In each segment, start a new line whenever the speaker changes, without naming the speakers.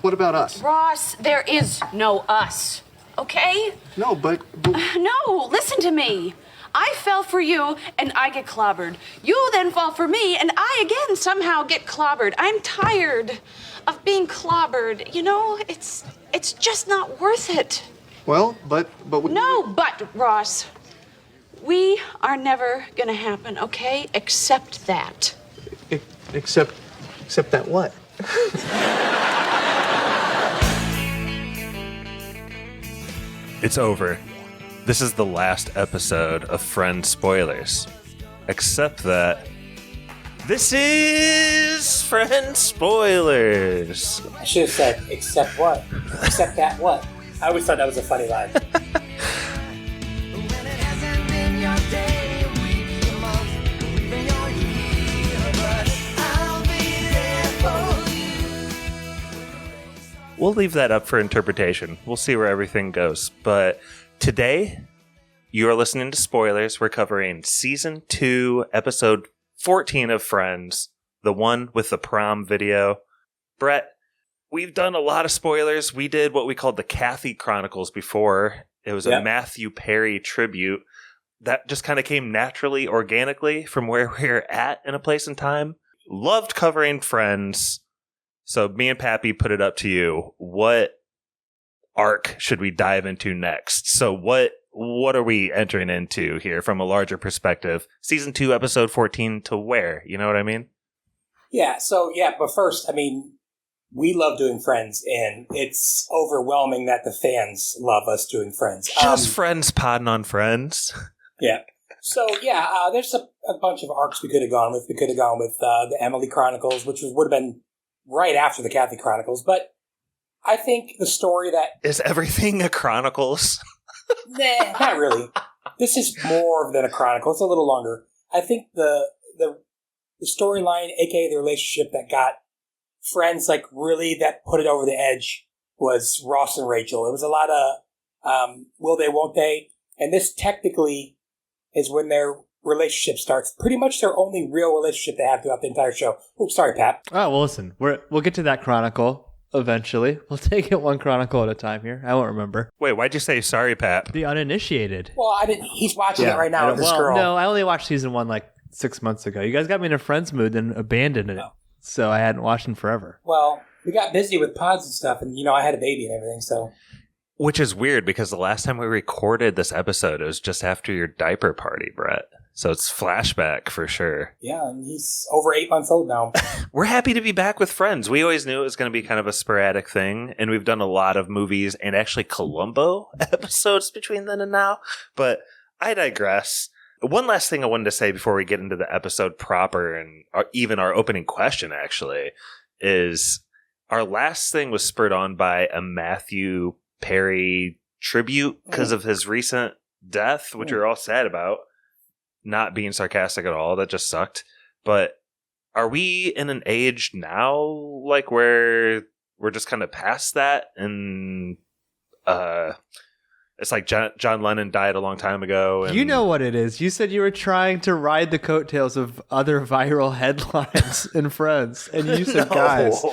What about us?
Ross, there is no us, okay?
No, but...
No, listen to me. I fell for you, and I get clobbered. You then fall for me, and I again somehow get clobbered. I'm tired of being clobbered. You know, it's just not worth it.
Well, but...
No, but, Ross. We are never gonna happen, okay? Accept that.
Except that what?
It's over. This is the last episode of Friends Spoilers. Except that this is Friends Spoilers.
I should have said, except what? Except that what? I always thought that was a funny line.
We'll leave that up for interpretation. We'll see where everything goes. But today, you are listening to Spoilers. We're covering Season 2, Episode 14 of Friends, the one with the prom video. Brett, we've done a lot of spoilers. We did what we called the Kathy Chronicles before. It was a Matthew Perry tribute. That just kind of came naturally, organically from where we're at in a place and time. Loved covering Friends. So me and Pappy put it up to you. What arc should we dive into next? So what are we entering into here from a larger perspective? Season 2, Episode 14 to where? You know what I mean?
Yeah, but first, I mean, we love doing Friends, and it's overwhelming that the fans love us doing Friends.
Just Friends podding on Friends.
Yeah. So, there's a bunch of arcs we could have gone with. We could have gone with the Emily Chronicles, which would have been right after the Kathy Chronicles, but I think the story that...
Is everything a Chronicles?
Nah, not really. This is more than a Chronicle. It's a little longer. I think the storyline, aka the relationship that got Friends, like, really, that put it over the edge was Ross and Rachel. It was a lot of will they, won't they? And this technically is when their relationship starts. Pretty much their only real relationship they have throughout the entire show. Oops, sorry, Pap.
Oh, well, listen, we'll get to that chronicle eventually. We'll take it one chronicle at a time here. I won't remember.
Wait, why'd you say sorry, Pap?
The uninitiated.
Well, I didn't. He's watching it right now with this girl.
No, I only watched season 1 like 6 months ago. You guys got me in a Friends mood and abandoned it. So I hadn't watched in forever.
Well, we got busy with pods and stuff, and, I had a baby and everything, so...
Which is weird, because the last time we recorded this episode, it was just after your diaper party, Brett. So it's flashback for sure.
Yeah, and he's over 8 months old now.
We're happy to be back with Friends. We always knew it was going to be kind of a sporadic thing, and we've done a lot of movies and actually Columbo episodes between then and now. But I digress. One last thing I wanted to say before we get into the episode proper, and even our opening question, actually, is our last thing was spurred on by a Matthew Perry tribute because of his recent death, which we're all sad about. Not being sarcastic at all, that just sucked. But are we in an age now, like, where we're just kind of past that, and it's like John Lennon died a long time ago? And...
You know what it is. You said you were trying to ride the coattails of other viral headlines in Friends, and you said, guys,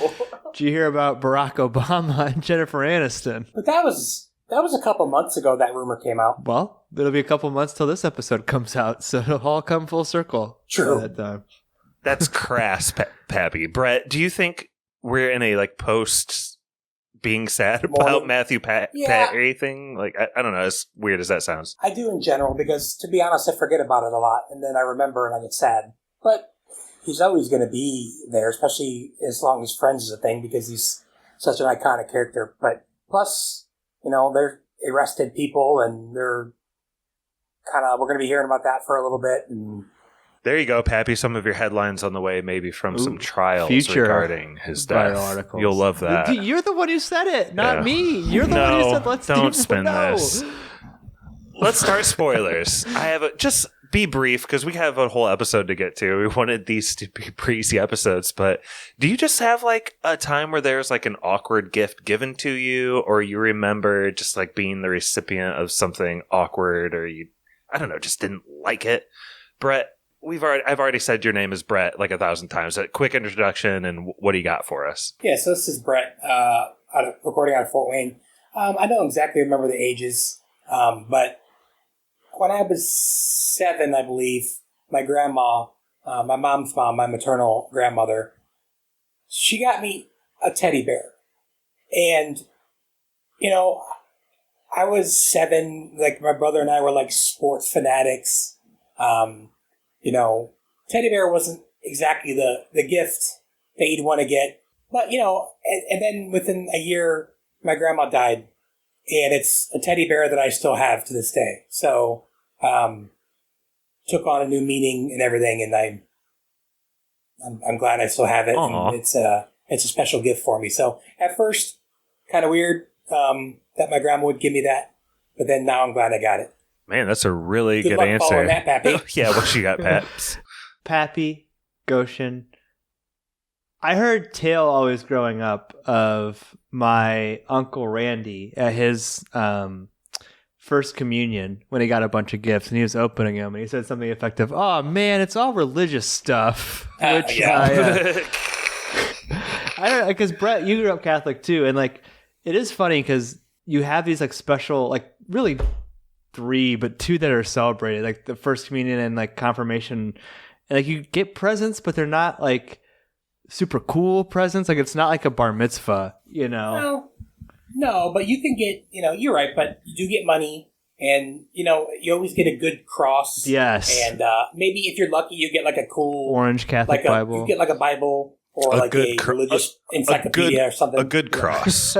did you hear about Barack Obama and Jennifer Aniston?
But that was a couple months ago that rumor came out.
Well, it'll be a couple months till this episode comes out, so it'll all come full circle.
True.
That time.
That's crass, Pappy. Brett, do you think we're in a post being sad about Matthew Perry thing? Like, I don't know, as weird as that sounds.
I do in general, because to be honest, I forget about it a lot, and then I remember and I get sad. But he's always going to be there, especially as long as Friends is a thing, because he's such an iconic character. But plus... they're arrested people, and they're we're going to be hearing about that for a little bit. And
there you go, Pappy. Some of your headlines on the way, maybe from some trials regarding his death.
Articles.
You'll love that.
You're the one who said it, not me. You're the one who said, let's
don't spin this. Let's start spoilers. Just be brief, because we have a whole episode to get to. We wanted these to be breezy episodes, but do you just have a time where there's an awkward gift given to you, or you remember just being the recipient of something awkward, or you, I don't know, just didn't like it? Brett, I've already said your name is Brett 1,000 times. A quick introduction, and what do you got for us?
Yeah, so this is Brett. recording out of Fort Wayne. I don't exactly remember the ages, but when I was 7, I believe, my grandma, my mom's mom, my maternal grandmother, she got me a teddy bear. And, I was 7, like my brother and I were like sports fanatics. Teddy bear wasn't exactly the gift that you'd want to get. But, and then within a year, my grandma died. And it's a teddy bear that I still have to this day. So, took on a new meaning and everything. And I'm glad I still have it.
Aww.
And it's a special gift for me. So at first, kind of weird, that my grandma would give me that. But then now I'm glad I got it.
Man, that's a really good
luck
answer.
following that, Pappy.
Yeah, what you got, Paps?
Pappy, Goshen. I heard tale always growing up of my Uncle Randy at his first communion when he got a bunch of gifts and he was opening them and he said something effective, "Oh man, it's all religious stuff." Which
yeah.
I don't know, because Brett, you grew up Catholic too, and like it is funny because you have these like special, like really 3, but 2 that are celebrated, like the first communion and like confirmation, and like you get presents, but they're not like super cool presents. Like it's not like a bar mitzvah,
No, but you can get, you're right, but you do get money and, you always get a good cross.
Yes.
And maybe if you're lucky, you get like a cool
orange Catholic Bible.
You get like a Bible or like a religious encyclopedia or something.
A good cross.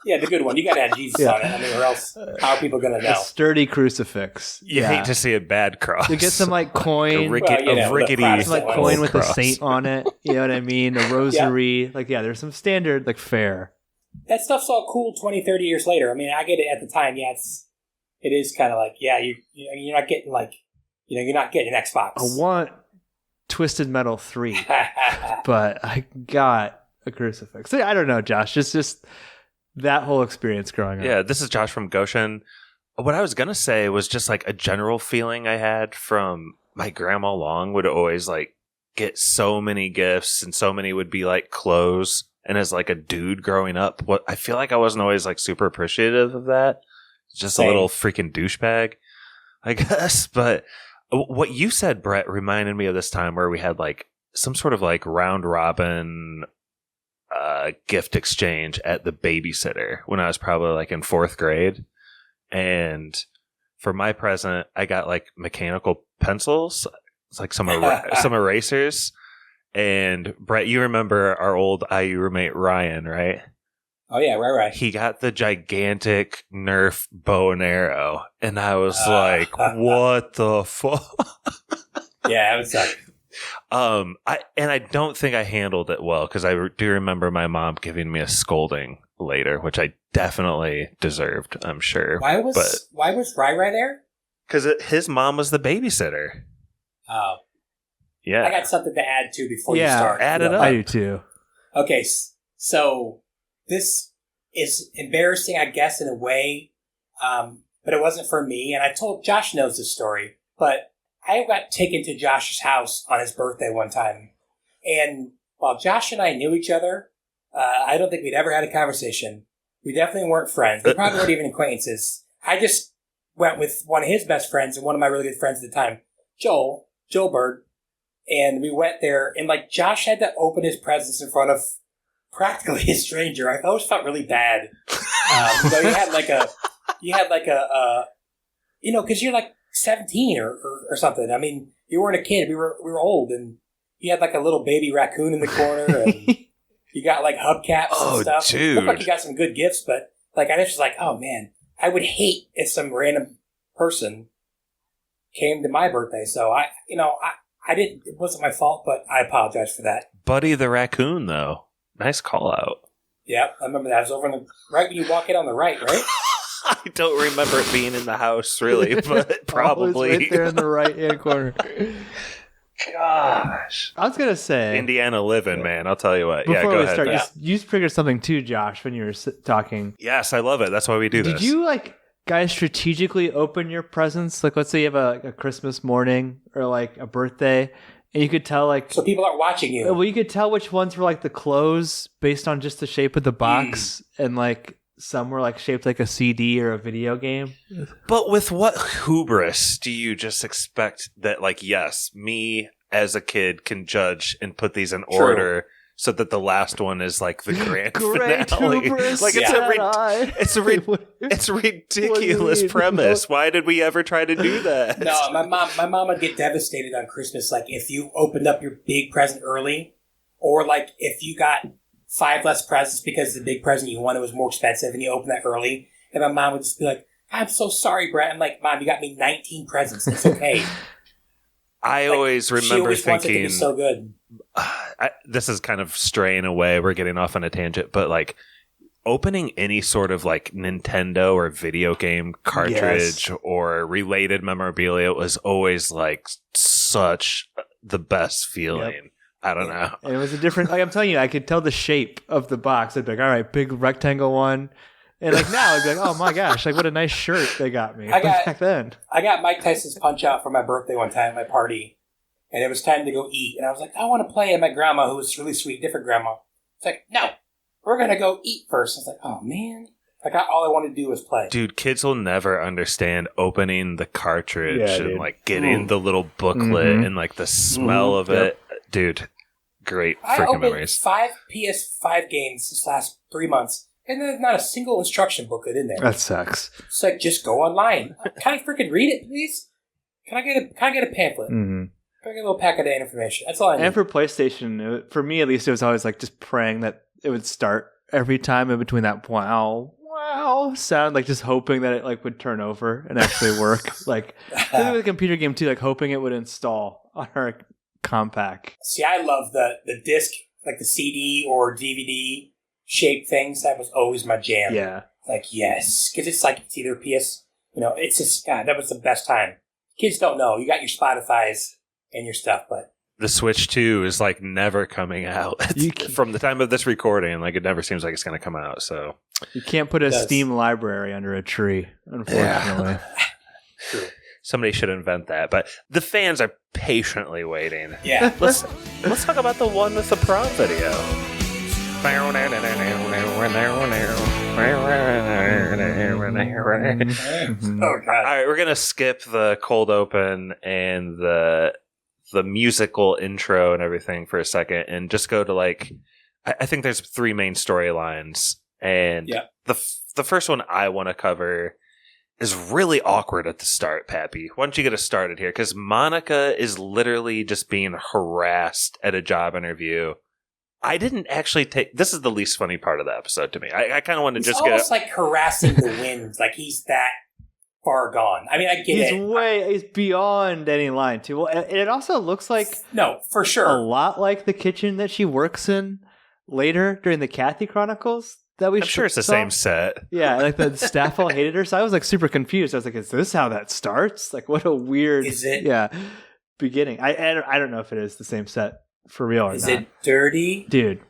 Yeah, the good one. You got to have Jesus on it. I mean, or else how are people going to know?
A sturdy crucifix.
You hate to see a bad cross.
You get some like coin,
a rickety
some like coin with
cross.
a saint on it. You know what I mean? A rosary. Yeah. There's some standard like fare.
That stuff's all cool 20, 30 years later. I mean, I get it at the time. Yeah, it is kind of like, you're not getting like, you're not getting an Xbox.
I want Twisted Metal 3, but I got a crucifix. I don't know, Josh. It's just that whole experience growing up.
Yeah, this is Josh from Goshen. What I was going to say was just like a general feeling I had from my grandma Long would always like get so many gifts and so many would be like clothes. And as like a dude growing up, I feel like I wasn't always like super appreciative of that. Just
Same.
A little freaking douchebag, I guess. But what you said, Brett, reminded me of this time where we had like some sort of like round robin gift exchange at the babysitter when I was probably like in 4th grade. And for my present, I got like mechanical pencils. It's like some erasers. And Brett, you remember our old IU roommate Ryan, right?
Oh yeah, right.
He got the gigantic Nerf bow and arrow, and I was like, "What the fuck?"
Yeah, it was suck.
I don't think I handled it well because I do remember my mom giving me a scolding later, which I definitely deserved. I'm sure.
Why was Rai there?
Because his mom was the babysitter.
Oh.
Yeah.
I got something to add to before you start.
Add it up.
I do too.
Okay, so this is embarrassing, I guess, in a way, but it wasn't for me. And I told Josh knows this story, but I got taken to Josh's house on his birthday one time. And while Josh and I knew each other, I don't think we'd ever had a conversation. We definitely weren't friends. We probably weren't even acquaintances. I just went with one of his best friends and one of my really good friends at the time, Joel Bird. And we went there, and like Josh had to open his presents in front of practically a stranger. I always felt really bad. So you had like a, because you're like 17 or something. I mean, you weren't a kid. We were old, and you had like a little baby raccoon in the corner, and you got like hubcaps and stuff.
Dude.
It looked like you got some good gifts, but like I was just like, oh man, I would hate if some random person came to my birthday. So I didn't. It wasn't my fault, but I apologize for that.
Buddy the raccoon, though. Nice call out.
Yep, I remember that. It was over on the right when you walk in on the right, right?
I don't remember it being in the house, really, but probably.
Always right there in the right-hand corner.
Gosh.
I was going to say...
Indiana living, man. I'll tell you what.
Before
go
we
ahead.
start, you triggered something too, Josh, when you were talking.
Yes, I love it. That's why we do this.
Did you, guys strategically open your presents? Like, let's say you have a Christmas morning or, like, a birthday, And you could tell like
So people aren't watching you.
well, you could tell which ones were like the clothes based on just the shape of the box, and like some were like shaped like a CD or a video game.
But with what hubris do you just expect that, like, yes, me as a kid can judge and put these in order so that the last one is like the grand finale?
Hubris,
Like it's a ridiculous premise. Why did we ever try to do that?
No, my mom would get devastated on Christmas, like if you opened up your big present early, or like if you got 5 less presents because the big present you wanted was more expensive and you opened that early. And my mom would just be like, I'm so sorry, Brett. I'm like, Mom, you got me 19 presents. It's okay.
I always remember
she always wants it to
thinking,
be so good.
this is kind of straying away. We're getting off on a tangent, but like opening any sort of like Nintendo or video game cartridge or related memorabilia was always like such the best feeling. Yep. I don't know.
And it was a different, like I'm telling you, I could tell the shape of the box. I'd be like, all right, big rectangle one. And like now I'd be like, oh my gosh, like what a nice shirt they got me. Back then.
I got Mike Tyson's Punch Out for my birthday one time at my party. And it was time to go eat. And I was like, I want to play. And my grandma, who was really sweet, different grandma, it's like, no, we're going to go eat first. I was like, oh man. Like all I wanted to do was play.
Dude, kids will never understand opening the cartridge and like getting the little booklet and like the smell of it. Dude, great freaking memories.
I opened 5 PS5 games this last 3 months, and there's not a single instruction booklet in there.
That sucks.
It's like, just go online. Can I freaking read it, please? Can I get a pamphlet?
Mm-hmm.
Can I get a little packet of information? That's all I need.
And for PlayStation, for me at least, it was always like just praying that it would start every time in between that wow sound, like just hoping that it like would turn over and actually work. Like with a computer game too, like hoping it would install on our compact.
See, I love the disc, like the CD or DVD shaped things. That was always my jam.
Yeah.
Like, yes. Because it's like, it's either PS, it's just, God, that was the best time. Kids don't know. You got your Spotify's and your stuff, but.
The Switch 2 is like never coming out from the time of this recording. Like it never seems like it's going to come out. So
you can't put a Steam library under a tree, unfortunately.
True.
Somebody should invent that, but the fans are patiently waiting.
Yeah.
Let's talk about the one with the prom video.
Oh, God.
All right, we're gonna skip the cold open and the musical intro and everything for a second, and just go to like I think there's 3 main storylines, and the first one I want to cover is really awkward at the start, Pappy. Why don't you get us started here? Because Monica is literally just being harassed at a job interview. I didn't actually take... This is the least funny part of the episode to me. I kind of want to just get...
It's almost like harassing the wind. Like he's that far gone. I mean, I get it.
He's beyond any line, too. Well, it also looks like...
No, for sure.
A lot like the kitchen that she works in later during the Kathy Chronicles. I'm
sure it's the same set.
Yeah, like the staff all hated her, so I was like super confused. I was like, "Is this how that starts? Like, what a weird, beginning." I don't know if it is the same set for real or not.
Is it dirty,
dude?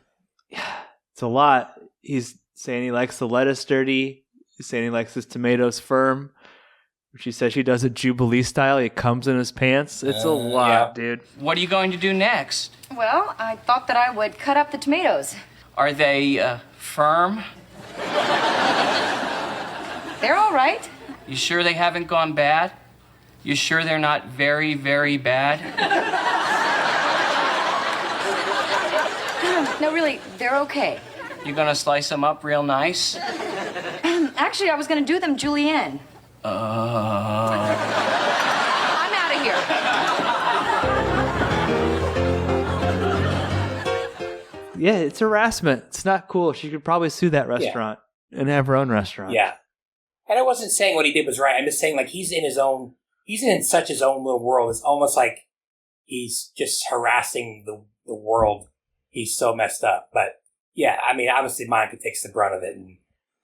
It's a lot. He's saying he likes the lettuce dirty. He's saying he likes his tomatoes firm. She says she does it Jubilee style. He comes in his pants. It's a lot, dude.
What are you going to do next?
Well, I thought that I would cut up the tomatoes.
Are they firm?
They're all right.
You sure they haven't gone bad? You sure they're not very, very bad?
No, really, they're okay.
You gonna slice them up real nice?
Actually, I was gonna do them julienne. I'm out of here.
Yeah, it's harassment. It's not cool. She could probably sue that restaurant and have her own restaurant.
Yeah. And I wasn't saying what he did was right. I'm just saying, like, he's in such his own little world. It's almost like he's just harassing the world. He's so messed up. But, yeah, I mean, obviously Monica takes the brunt of it, and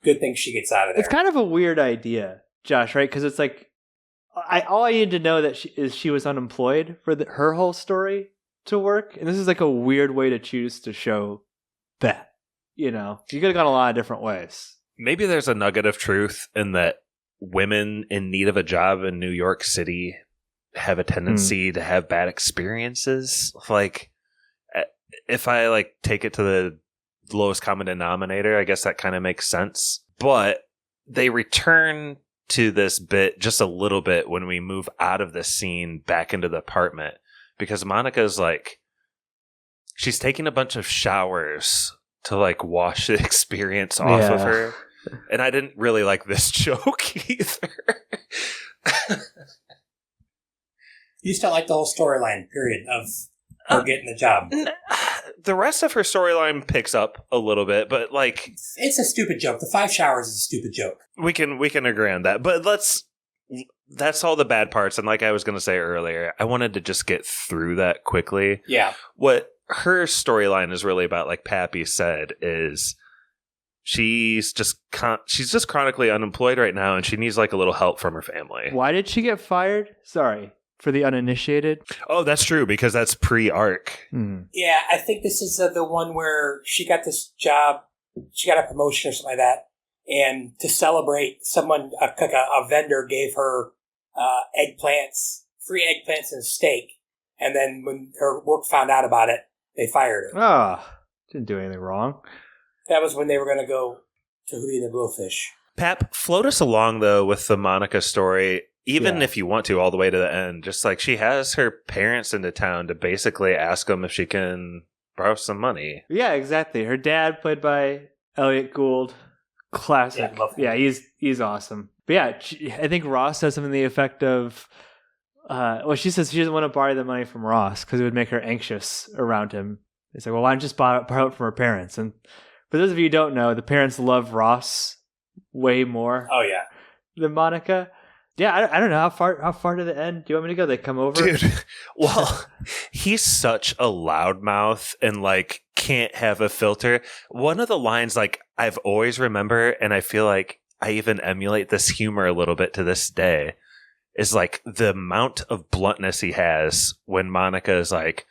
good thing she gets out of there.
It's kind of a weird idea, Josh, right? Because it's like, all I need to know that she was unemployed for her whole story to work. And this is like a weird way to choose to show that. You know, you could have gone a lot of different ways.
Maybe there's a nugget of truth in that women in need of a job in New York City have a tendency to have bad experiences. Like, if I like take it to the lowest common denominator, I guess that kind of makes sense. But they return to this bit just a little bit when we move out of this scene back into the apartment, because Monica's like, she's taking a bunch of showers to like wash the experience off of her. And I didn't really like this joke either.
You still like the whole storyline, period, of her getting the job.
The rest of her storyline picks up a little bit, but like,
It's a stupid joke. The 5 showers is a stupid joke.
we can agree on that. But that's all the bad parts. And like I was going to say earlier, I wanted to just get through that quickly.
Yeah.
What her storyline is really about, like Pappy said, is she's just chronically unemployed right now, and she needs like a little help from her family.
Why did she get fired? Sorry, for the uninitiated.
Oh, that's true, because that's pre-arc.
Yeah, I think this is the one where she got this job, she got a promotion or something like that, and to celebrate, someone, a vendor gave her free eggplants and steak, and then when her work found out about it, they fired her.
Oh, didn't do anything wrong.
That was when they were going to go to Hootie and the Blowfish.
Pap, float us along though with the Monica story, even if you want to, all the way to the end. Just like, she has her parents into town to basically ask them if she can borrow some money.
Yeah, exactly. Her dad, played by Elliot Gould, classic.
Yeah, love him.
He's awesome. But yeah, I think Ross says something to the effect of, she says she doesn't want to borrow the money from Ross because it would make her anxious around him. It's like, well, why don't you just borrow it from her parents? And for those of you who don't know, the parents love Ross way more than Monica. Yeah, I don't know. How far to the end do you want me to go? They come over?
Dude, well, he's such a loudmouth and like can't have a filter. One of the lines like I've always remember, and I feel like I even emulate this humor a little bit to this day, is like the amount of bluntness he has when Monica is like,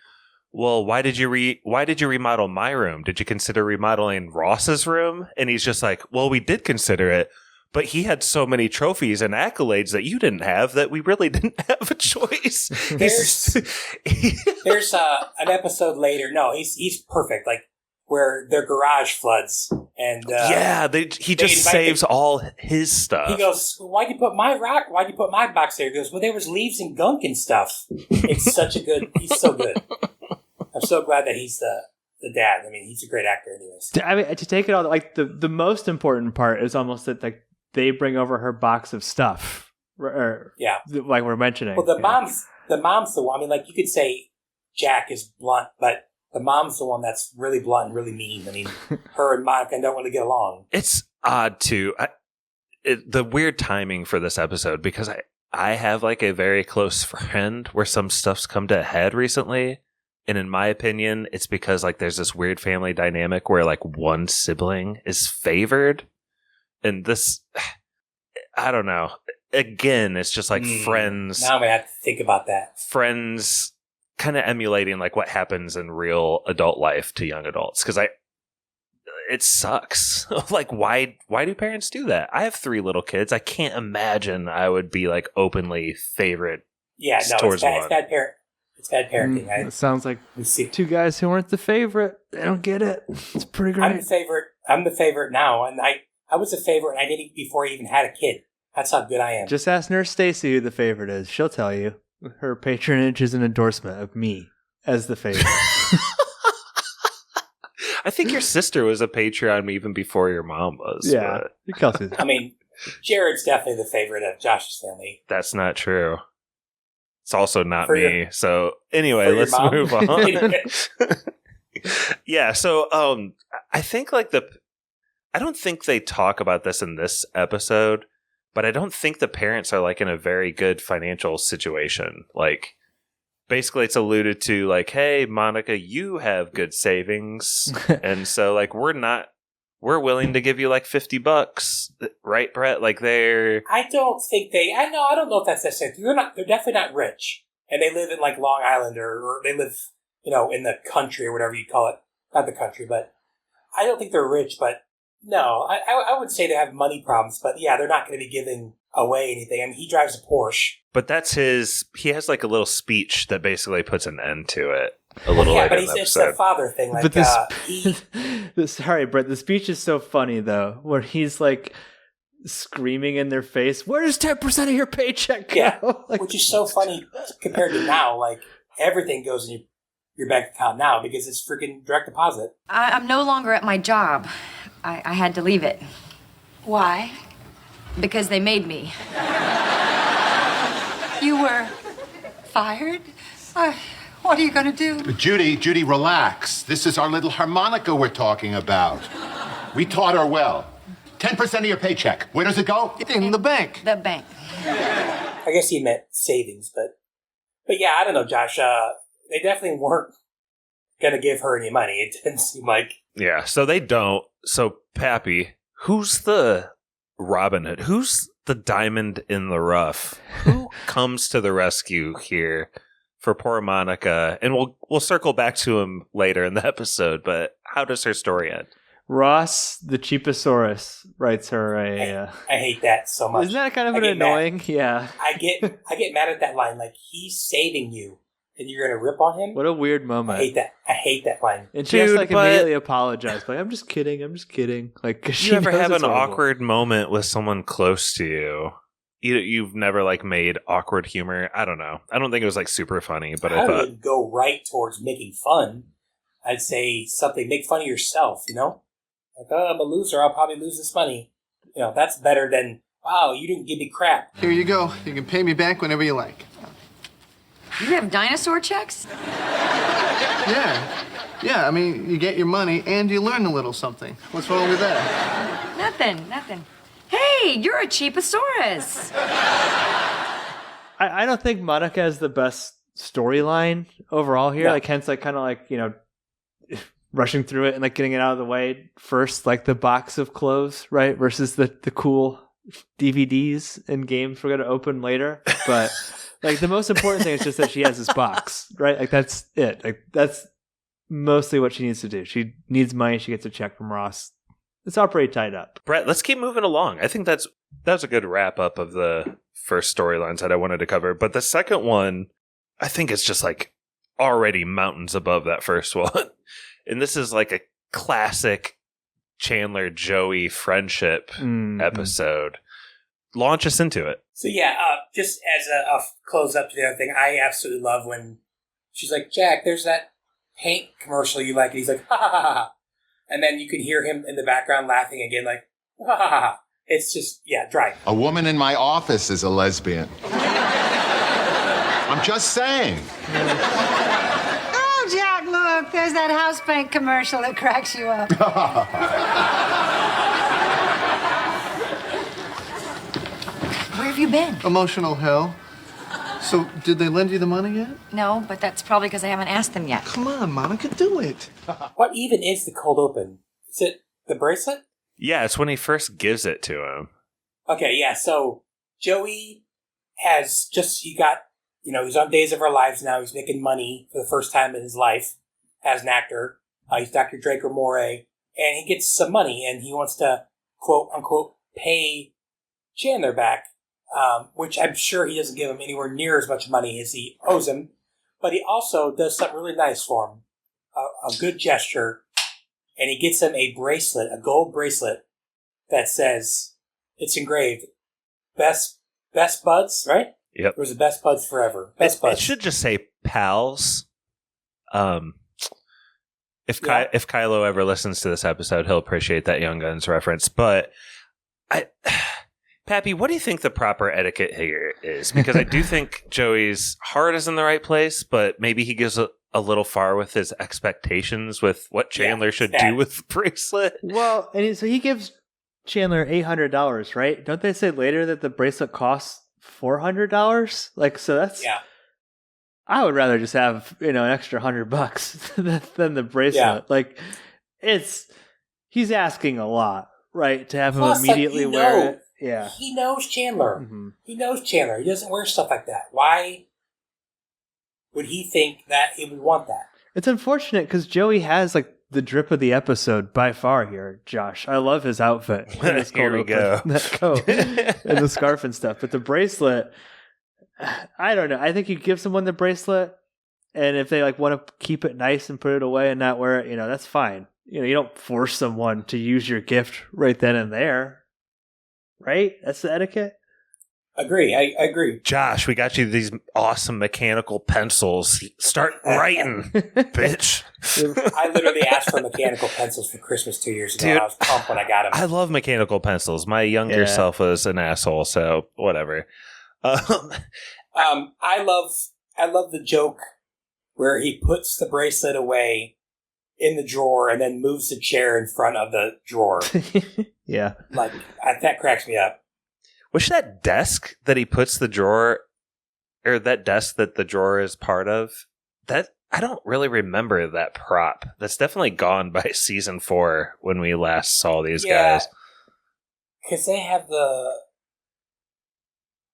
well, why did you remodel my room? Did you consider remodeling Ross's room? And he's just like, well, we did consider it, but he had so many trophies and accolades that you didn't have that we really didn't have a choice.
There's an episode later. No, he's perfect. Like where their garage floods, and
he just saves all his stuff.
He goes, "Why'd you put my rock? Why'd you put my box there?" He goes, "Well, there was leaves and gunk and stuff." It's such a good. He's so good. I'm so glad that he's the dad. I mean, he's a great actor, anyways.
I mean, to take it all, like the most important part is almost that like they bring over her box of stuff. Like we're mentioning.
Well, the mom's the one. I mean, like you could say Jack is blunt, but the mom's the one that's really blunt and really mean. I mean, her and Monica don't really get along.
It's odd too. The weird timing for this episode, because I have like a very close friend where some stuff's come to a head recently. And in my opinion, it's because like there's this weird family dynamic where like one sibling is favored. And this, I don't know. Again, it's just like friends.
Now I'm going to have to think about that.
Friends kind of emulating like what happens in real adult life to young adults. Because it sucks. Like, why do parents do that? I have 3 little kids. I can't imagine I would be like openly favorite.
Yeah, no, it's bad parent. It's bad parenting.
It sounds like 2 guys who weren't the favorite. They don't get it. It's pretty great.
I'm the favorite now, and I was a favorite, and I did it before I even had a kid. That's how good I am.
Just ask Nurse Stacy who the favorite is. She'll tell you. Her patronage is an endorsement of me as the favorite.
I think your sister was a Patreon even before your mom was.
Yeah.
But
I mean, Jared's definitely the favorite of Josh's family.
That's not true. It's also not me. So anyway, let's move on. Yeah. So I think like I don't think they talk about this in this episode, but I don't think the parents are like in a very good financial situation. Like basically it's alluded to like, hey, Monica, you have good savings. And so like we're willing to give you like $50, right, Brett? Like
I don't know if that's necessary. They're definitely not rich. And they live in like Long Island or they live, in the country or whatever you call it. Not the country, but I don't think they're rich, but No, I would say they have money problems, but yeah, they're not going to be giving away anything. I mean, he drives a Porsche.
But that's he has like a little speech that basically puts an end to it a little later
but
in the
it's the
episode.
father thing. Like,
but sorry, Brett, the speech is so funny, though, where he's like screaming in their face, where does 10% of your paycheck go?
Yeah,
Like,
which is so funny compared to now. Like, everything goes in your bank account now because it's freaking direct deposit.
I'm no longer at my job. I had to leave it.
Why?
Because they made me.
You were fired? What are you going to do?
Judy, relax. This is our little harmonica we're talking about. We taught her well. 10% of your paycheck. Where does it go?
In the bank.
The bank.
I guess he meant savings, but yeah, I don't know, Josh. They definitely weren't gonna give her any money. It didn't seem like.
Yeah, so they don't. So, Pappy, who's the Robin Hood? Who's the diamond in the rough? Who comes to the rescue here for poor Monica? And we'll circle back to him later in the episode, but how does her story end?
Ross, the Cheaposaurus, writes her
I hate that so much.
Isn't that kind of an annoying?
Mad.
Yeah.
I get mad at that line. Like, he's saving you, and you're gonna rip on him.
What a weird moment.
I hate that line.
And she has to immediately apologize. Like, I'm just kidding. Like, 'cause
you
she
ever
knows
have
it's
an
horrible.
awkward moment with someone close to you? You've never like made awkward humor. I don't know. I don't think it was like super funny, but I
I
thought
would go right towards making fun. I'd say something. Make fun of yourself. You know, like, oh, I'm a loser. I'll probably lose this money. You know, that's better than, wow, you didn't give me crap.
Here you go. You can pay me back whenever you like.
You have dinosaur checks?
Yeah, I mean, you get your money and you learn a little something. What's wrong with that?
Nothing. Hey, you're a Cheaposaurus.
I don't think Monica has the best storyline overall here.
No.
Like, hence, like, kind of like, rushing through it and like getting it out of the way first, like the box of clothes, right? Versus the cool DVDs and games we're going to open later. But like the most important thing is just that she has this box, right? Like, that's it. Like, that's mostly what she needs to do. She needs money. She gets a check from Ross. It's all pretty tied up.
Brett, let's keep moving along. I think that was a good wrap up of the first storylines that I wanted to cover. But the second one, I think it's just like already mountains above that first one. And this is like a classic Chandler Joey friendship episode. Launch us into it.
So yeah, just as a close up to the other thing, I absolutely love when she's like, Jack, there's that paint commercial you like, and he's like, ha ha ha ha. And then you can hear him in the background laughing again, like, ha ha ha ha. It's just, yeah, dry.
A woman in my office is a lesbian. I'm just saying.
Oh, Jack, look, there's that house paint commercial that cracks you up.
Where have you been?
Emotional hell. So, did they lend you the money yet?
No, but that's probably because I haven't asked them yet.
Come on, Monica, do it.
What even is the cold open? Is it the bracelet?
Yeah, it's when he first gives it to him.
Okay, yeah, so Joey has just, he's on Days of Our Lives now. He's making money for the first time in his life as an actor. He's Dr. Draco Moray, and he gets some money, and he wants to, quote unquote, pay Chandler back, which I'm sure he doesn't give him anywhere near as much money as he owes him. But he also does something really nice for him, a good gesture, and he gets him a bracelet, a gold bracelet that says, it's engraved, best buds, right?
Yep.
It was the best buds forever. Best buds.
It should just say pals. If Kylo ever listens to this episode, he'll appreciate that Young Guns reference. But Pappy, what do you think the proper etiquette here is? Because I do think Joey's heart is in the right place, but maybe he goes a little far with his expectations with what Chandler should do with the bracelet.
Well, and so he gives Chandler $800, right? Don't they say later that the bracelet costs $400? Like, so that's...
Yeah.
I would rather just have, an extra $100 than the bracelet.
Yeah.
Like, he's asking a lot, right? To have him
Plus,
immediately wear it. Yeah.
He knows Chandler.
Mm-hmm.
He knows Chandler. He doesn't wear stuff like that. Why would he think that he would want that?
It's unfortunate because Joey has, like, the drip of the episode by far here, Josh. I love his outfit.
Here we go.
That coat and the scarf and stuff. But the bracelet, I don't know. I think you give someone the bracelet, and if they like want to keep it nice and put it away and not wear it, that's fine. You don't force someone to use your gift right then and there. Right? That's the etiquette.
Agree. I agree.
Josh, we got you these awesome mechanical pencils. Start writing, bitch.
I literally asked for mechanical pencils for Christmas 2 years ago.
Dude,
I was pumped when I got them.
I love mechanical pencils. My younger self was an asshole, so whatever.
I love the joke where he puts the bracelet away in the drawer and then moves the chair in front of the drawer.
Yeah.
Like, that cracks me up.
Wish that desk that he puts the drawer, or that desk that the drawer is part of, that I don't really remember that prop. That's definitely gone by season 4 when we last saw these guys.
Because they have the...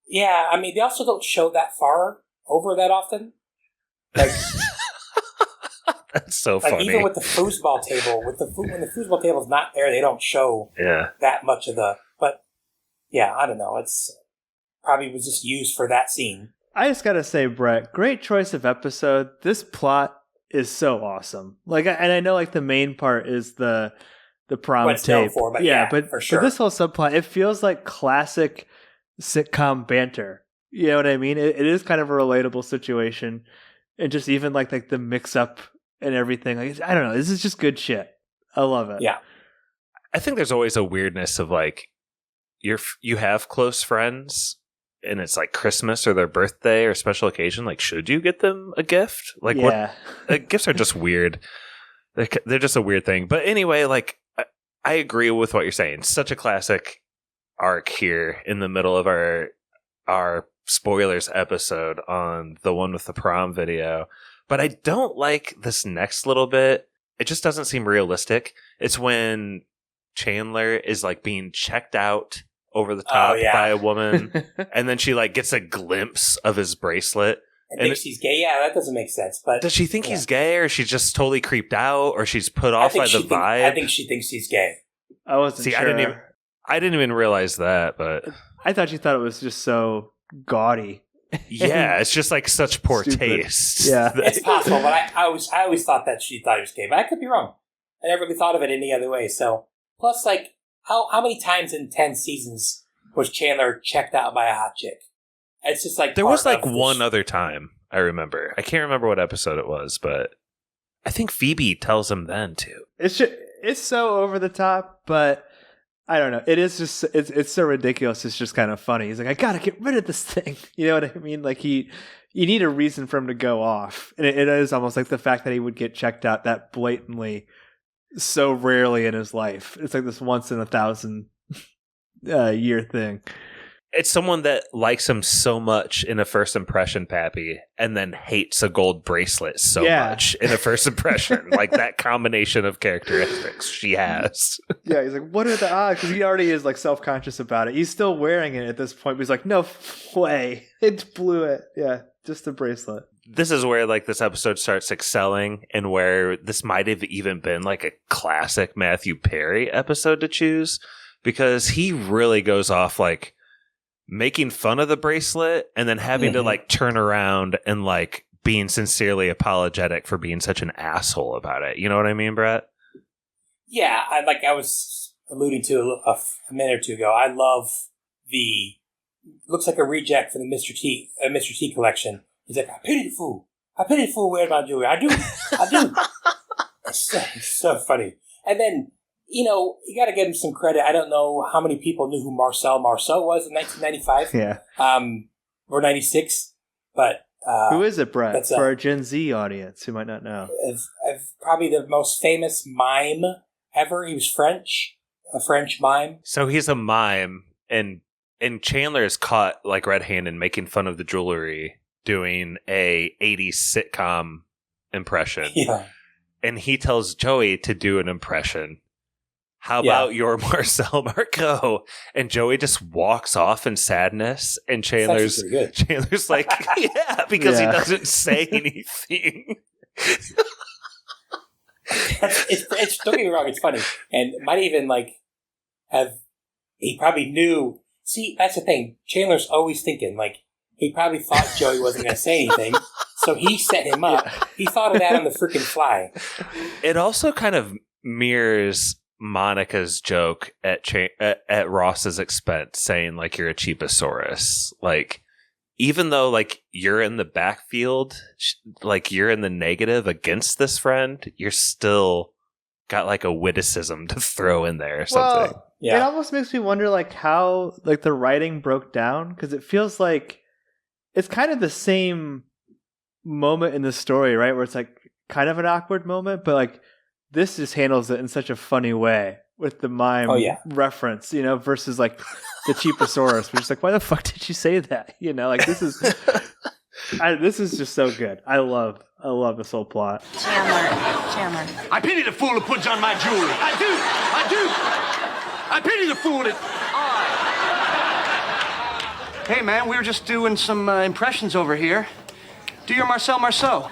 Yeah, I mean, they also don't show that far over that often. Like...
That's so
like
funny.
Even with the foosball table, when the foosball table's not there, they don't show that much of the... But, yeah, I don't know. It's probably was just used for that scene.
I just gotta say, Brett, great choice of episode. This plot is so awesome. Like, and I know like the main part is the prom
what it's known
tape.
for, but
but
for sure.
But this whole subplot, it feels like classic sitcom banter. You know what I mean? It is kind of a relatable situation, and just even like the mix up and everything. Like, I don't know. This is just good shit. I love it.
Yeah.
I think there's always a weirdness of like you have close friends and it's like Christmas or their birthday or special occasion. Like, should you get them a gift? Like, what? Gifts are just weird. They're just a weird thing. But anyway, like, I agree with what you're saying. Such a classic arc here in the middle of our spoilers episode on the one with the prom video. But I don't like this next little bit. It just doesn't seem realistic. It's when Chandler is like being checked out over the top by a woman, and then she like gets a glimpse of his bracelet.
And thinks he's gay. Yeah, that doesn't make sense. But
does she think he's gay, or she's just totally creeped out, or she's put off by the vibe?
I think she thinks he's gay.
I wasn't sure.
I didn't even realize that, but
I thought she thought it was just so gaudy.
Yeah, it's just like such poor
Stupid.
taste.
Yeah,
it's possible, but I always thought that she thought he was gay, but I could be wrong. I never really thought of it any other way. So plus, like, how many times in 10 seasons was Chandler checked out by a hot chick? It's just like
there was like one other time I remember. I can't remember what episode it was, but I think Phoebe tells him then too.
It's so over the top, but I don't know. It is just it's so ridiculous. It's just kind of funny. He's like, I gotta get rid of this thing. You know what I mean? Like you need a reason for him to go off, and it is almost like the fact that he would get checked out that blatantly so rarely in his life. It's like this once in a thousand year thing.
It's someone that likes him so much in a first impression, Pappy, and then hates a gold bracelet so much in a first impression. Like that combination of characteristics she has.
Yeah, he's like, what are the odds? Because he already is like self-conscious about it. He's still wearing it at this point, but he's like, no way. It blew it. Yeah, just the bracelet.
This is where like this episode starts excelling, and where this might have even been like a classic Matthew Perry episode to choose, because he really goes off like making fun of the bracelet and then having to like turn around and like being sincerely apologetic for being such an asshole about it. You know what I mean, Brett?
Yeah, I was alluding to a minute or two ago. I love looks like a reject from the Mr. T collection. He's like, I pity the fool wearing my jewelry. I do. It's so funny. And then, you got to give him some credit. I don't know how many people knew who Marcel Marceau was in 1995.
Yeah.
Or 96. But
who is it, Brett? For our Gen Z audience who might not know.
Probably the most famous mime ever. He was French. A French mime.
So he's a mime, and Chandler is caught like red-handed making fun of the jewelry, doing a 80s sitcom impression.
Yeah.
And he tells Joey to do an impression. How about your Marcel Marceau? And Joey just walks off in sadness, and Chandler's like, yeah, because he doesn't say anything.
it's don't get me wrong, it's funny, and might even like have he probably knew. See, that's the thing. Chandler's always thinking like he probably thought Joey wasn't going to say anything, so he set him up. He thought of that on the freaking fly.
It also kind of mirrors Monica's joke at Ross's expense, saying like you're a cheaposaurus. Like, even though like you're in the backfield, like you're in the negative against this friend, you're still got like a witticism to throw in there or something.
Well, it almost makes me wonder like how like the writing broke down, because it feels like it's kind of the same moment in the story, right? Where it's like kind of an awkward moment, but like this just handles it in such a funny way with the mime reference, you know, versus like the Cheaposaurus. We're just like, why the fuck did you say that? You know, like this is just so good. I love this whole plot.
Chandler.
I pity the fool who puts on my jewelry. I do. I pity the fool that.
Hey, man, we were just doing some impressions over here. Do your Marcel Marceau.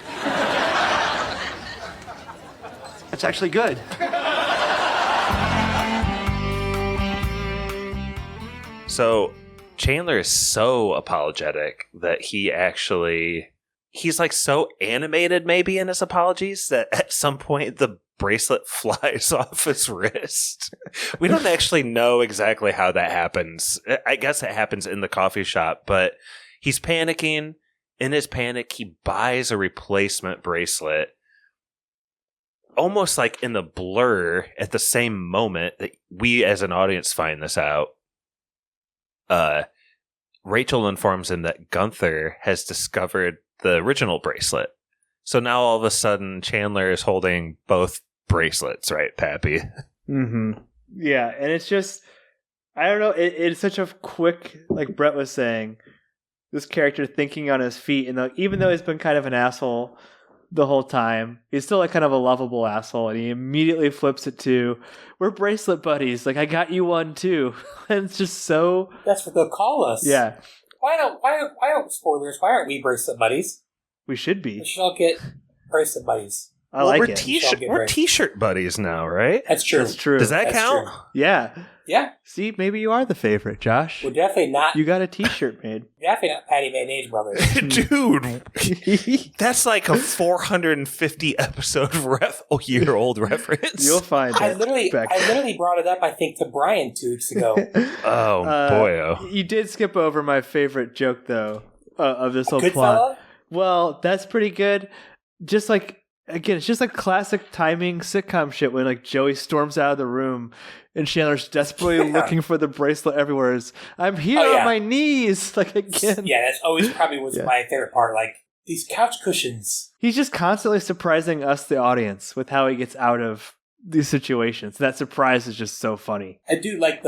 That's actually good.
So Chandler is so apologetic that he's like so animated maybe in his apologies that at some point the bracelet flies off his wrist. We don't actually know exactly how that happens. I guess it happens in the coffee shop, but he's panicking. In his panic, he buys a replacement bracelet. Almost like in the blur at the same moment that we as an audience find this out, Rachel informs him that Gunther has discovered the original bracelet. So now all of a sudden Chandler is holding both bracelets, right, Pappy?
Mm-hmm. Yeah, and it's just, I don't know, it's such a quick, like Brett was saying, this character thinking on his feet, and even though he's been kind of an asshole the whole time, he's still like kind of a lovable asshole, and he immediately flips it to, we're bracelet buddies, like I got you one too. And it's just so,
that's what they'll call us.
Yeah.
Why don't spoilers, why aren't we bracelet buddies?
We should be.
We should all get bracelet buddies.
I like
we're
it.
We're t-shirt buddies now, right?
That's true.
That's true.
Does that
That's
count?
true.
Yeah.
Yeah.
See, maybe you are the favorite, Josh.
We're definitely not.
You got a t-shirt made.
Definitely not Patty Mayonnaise Brothers.
Dude, that's like a 450 episode year old reference.
You'll find it.
I literally brought it up, I think, to Brian 2 weeks ago.
Oh, boy.
You did skip over my favorite joke, though, of this whole
Good
plot.
fella?
Well, that's pretty good. Just like, again, it's just like classic timing sitcom shit when like Joey storms out of the room and Chandler's desperately looking for the bracelet everywhere. I'm here on my knees, like again.
Yeah, that's always probably was my favorite part. Like these couch cushions.
He's just constantly surprising us, the audience, with how he gets out of these situations. That surprise is just so funny.
I do like it's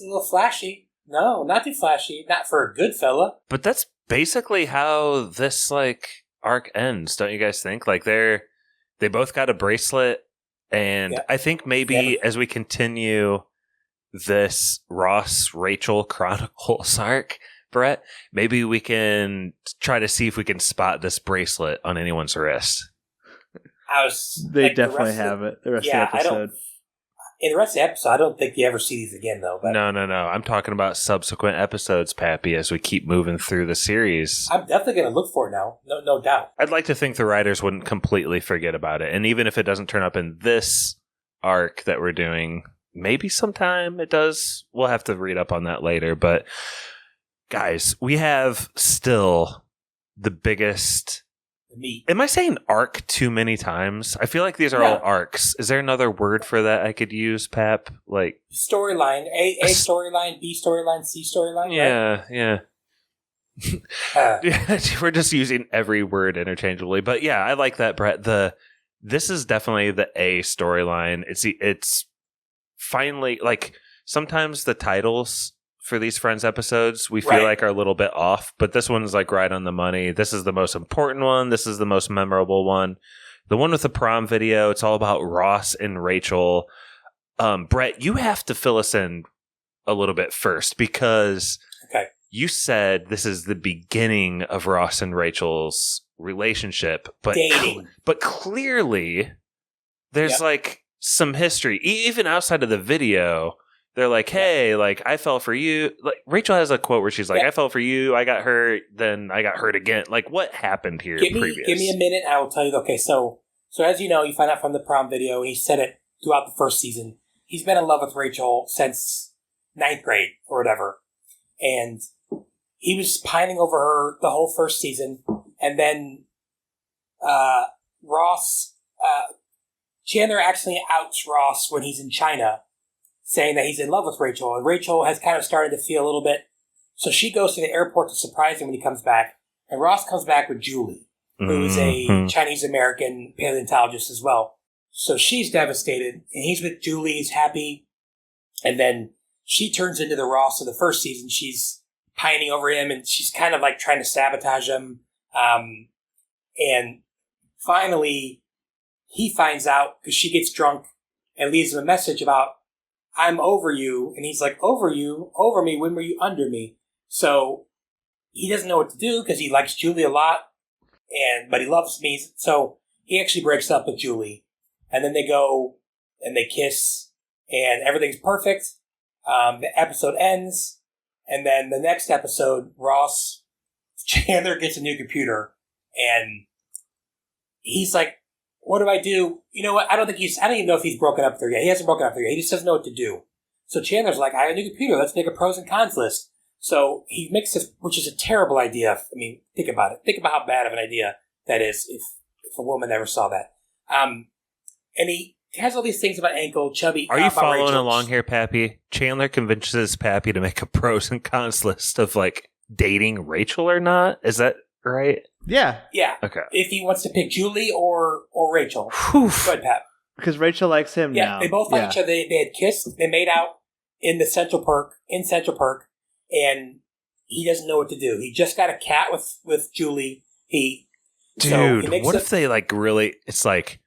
a little flashy. No, not too flashy. Not for a good fella.
But that's basically how this like arc ends, don't you guys think? Like they both got a bracelet, and I think maybe as we continue this Ross Rachel Chronicles arc, Brett, maybe we can try to see if we can spot this bracelet on anyone's wrist.
They definitely have it the rest of the episode.
In the rest of the episode, I don't think you ever see these again, though. But
No. I'm talking about subsequent episodes, Pappy, as we keep moving through the series.
I'm definitely going to look for it now. No doubt.
I'd like to think the writers wouldn't completely forget about it. And even if it doesn't turn up in this arc that we're doing, maybe sometime it does. We'll have to read up on that later. But, guys, we have still the biggest... Am I saying arc too many times? I feel like these are all arcs. Is there another word for that I could use, Pap? Like
storyline, A storyline, B storyline, C storyline.
Yeah. We're just using every word interchangeably, but yeah, I like that, Brett. This is definitely the A storyline. It's finally like sometimes the titles for these Friends episodes we feel like are a little bit off, but this one's like right on the money. This is the most important one. This is the most memorable one. The one with the prom video, it's all about Ross and Rachel. Brett, you have to fill us in a little bit first, because you said this is the beginning of Ross and Rachel's relationship, but
dating.
But clearly there's like some history. Even outside of the video, they're like, hey, like, I fell for you. Like, Rachel has a quote where she's like, I fell for you, I got hurt, then I got hurt again. Like, what happened here
Give me a minute, and I will tell you. Okay, so as you know, you find out from the prom video, and he said it throughout the first season, he's been in love with Rachel since 9th grade or whatever. And he was pining over her the whole first season. And then Chandler accidentally outs Ross when he's in China, saying that he's in love with Rachel. And Rachel has kind of started to feel a little bit. So she goes to the airport to surprise him when he comes back. And Ross comes back with Julie, who is a Chinese-American paleontologist as well. So she's devastated, and he's with Julie, he's happy. And then she turns into the Ross of the first season. She's pining over him, and she's kind of like trying to sabotage him. And finally, he finds out because she gets drunk and leaves him a message about, I'm over you. And he's like, over you? Over me? When were you under me? So he doesn't know what to do because he likes Julie a lot, but he loves me. So he actually breaks up with Julie. And then they go and they kiss and everything's perfect. The episode ends. And then the next episode, Chandler gets a new computer and he's like, what do I do? You know what? I don't even know if he's broken up with her yet. He hasn't broken up with her yet. He just doesn't know what to do. So Chandler's like, I have a new computer. Let's make a pros and cons list. So he makes this, which is a terrible idea. I mean, think about it. Think about how bad of an idea that is if a woman ever saw that. And he has all these things about ankle, chubby.
Are you following along here, Pappy? Chandler convinces Pappy to make a pros and cons list of like dating Rachel or not. Is that right?
Yeah.
Yeah.
Okay.
If he wants to pick Julie or Rachel. Go ahead, Pap.
Because Rachel likes him now.
Yeah, they both like each other. They had kissed. They made out in Central Park, and he doesn't know what to do. He just got a cat with Julie.
What if they like really? It's like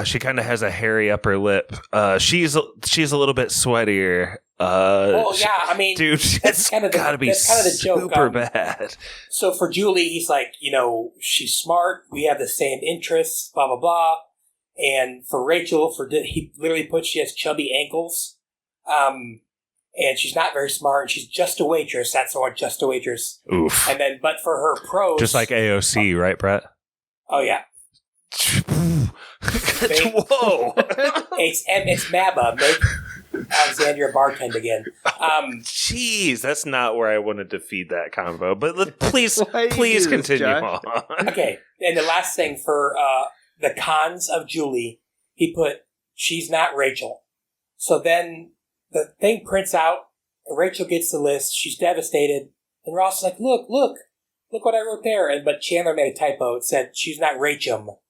she kind of has a hairy upper lip. She's a little bit sweatier.
I mean,
dude,
that's kind of the joke.
Super bad.
So for Julie, he's like, she's smart. We have the same interests. Blah blah blah. And for Rachel, he literally puts she has chubby ankles, and she's not very smart. And she's just a waitress. That's why just a waitress.
Oof.
And then, but for her pros,
just like AOC, right, Brett?
Oh yeah.
Whoa!
It's Maba. Make Alexandria bartend again.
Jeez, that's not where I wanted to feed that combo. But please continue on.
Okay, and the last thing for the cons of Julie, he put, she's not Rachel. So then the thing prints out, Rachel gets the list, she's devastated, and Ross is like, look what I wrote there. But Chandler made a typo. It said, she's not Rachel.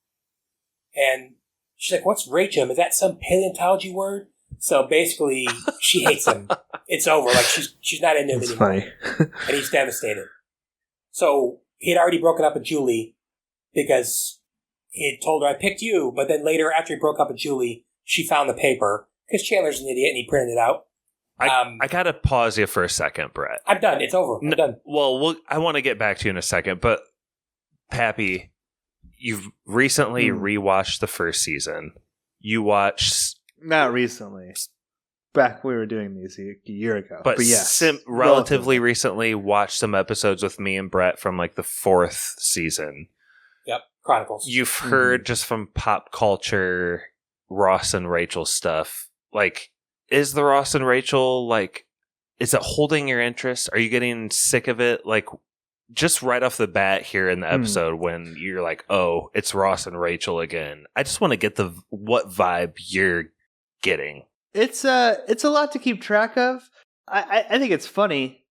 And she's like, what's Rachel? Is that some paleontology word? So basically, she hates him. It's over. Like, she's not into him anymore.
Funny.
And he's devastated. So he had already broken up with Julie because he had told her, I picked you. But then later, after he broke up with Julie, she found the paper because Chandler's an idiot and he printed it out.
I gotta pause you for a second, Brett.
I'm done. It's over. I'm done.
Well, I want to get back to you in a second, but Pappy, you've recently rewatched the first season. You watched...
Not recently. Back when we were doing these a year ago.
But
yes,
relatively recently watched some episodes with me and Brett from like the 4th season.
Yep, Chronicles.
You've heard just from pop culture Ross and Rachel stuff. Like, is the Ross and Rachel, like, is it holding your interest? Are you getting sick of it? Like, just right off the bat here in the episode when you're like, oh, it's Ross and Rachel again. I just want to get what vibe you're getting.
It's a lot to keep track of. I think it's funny.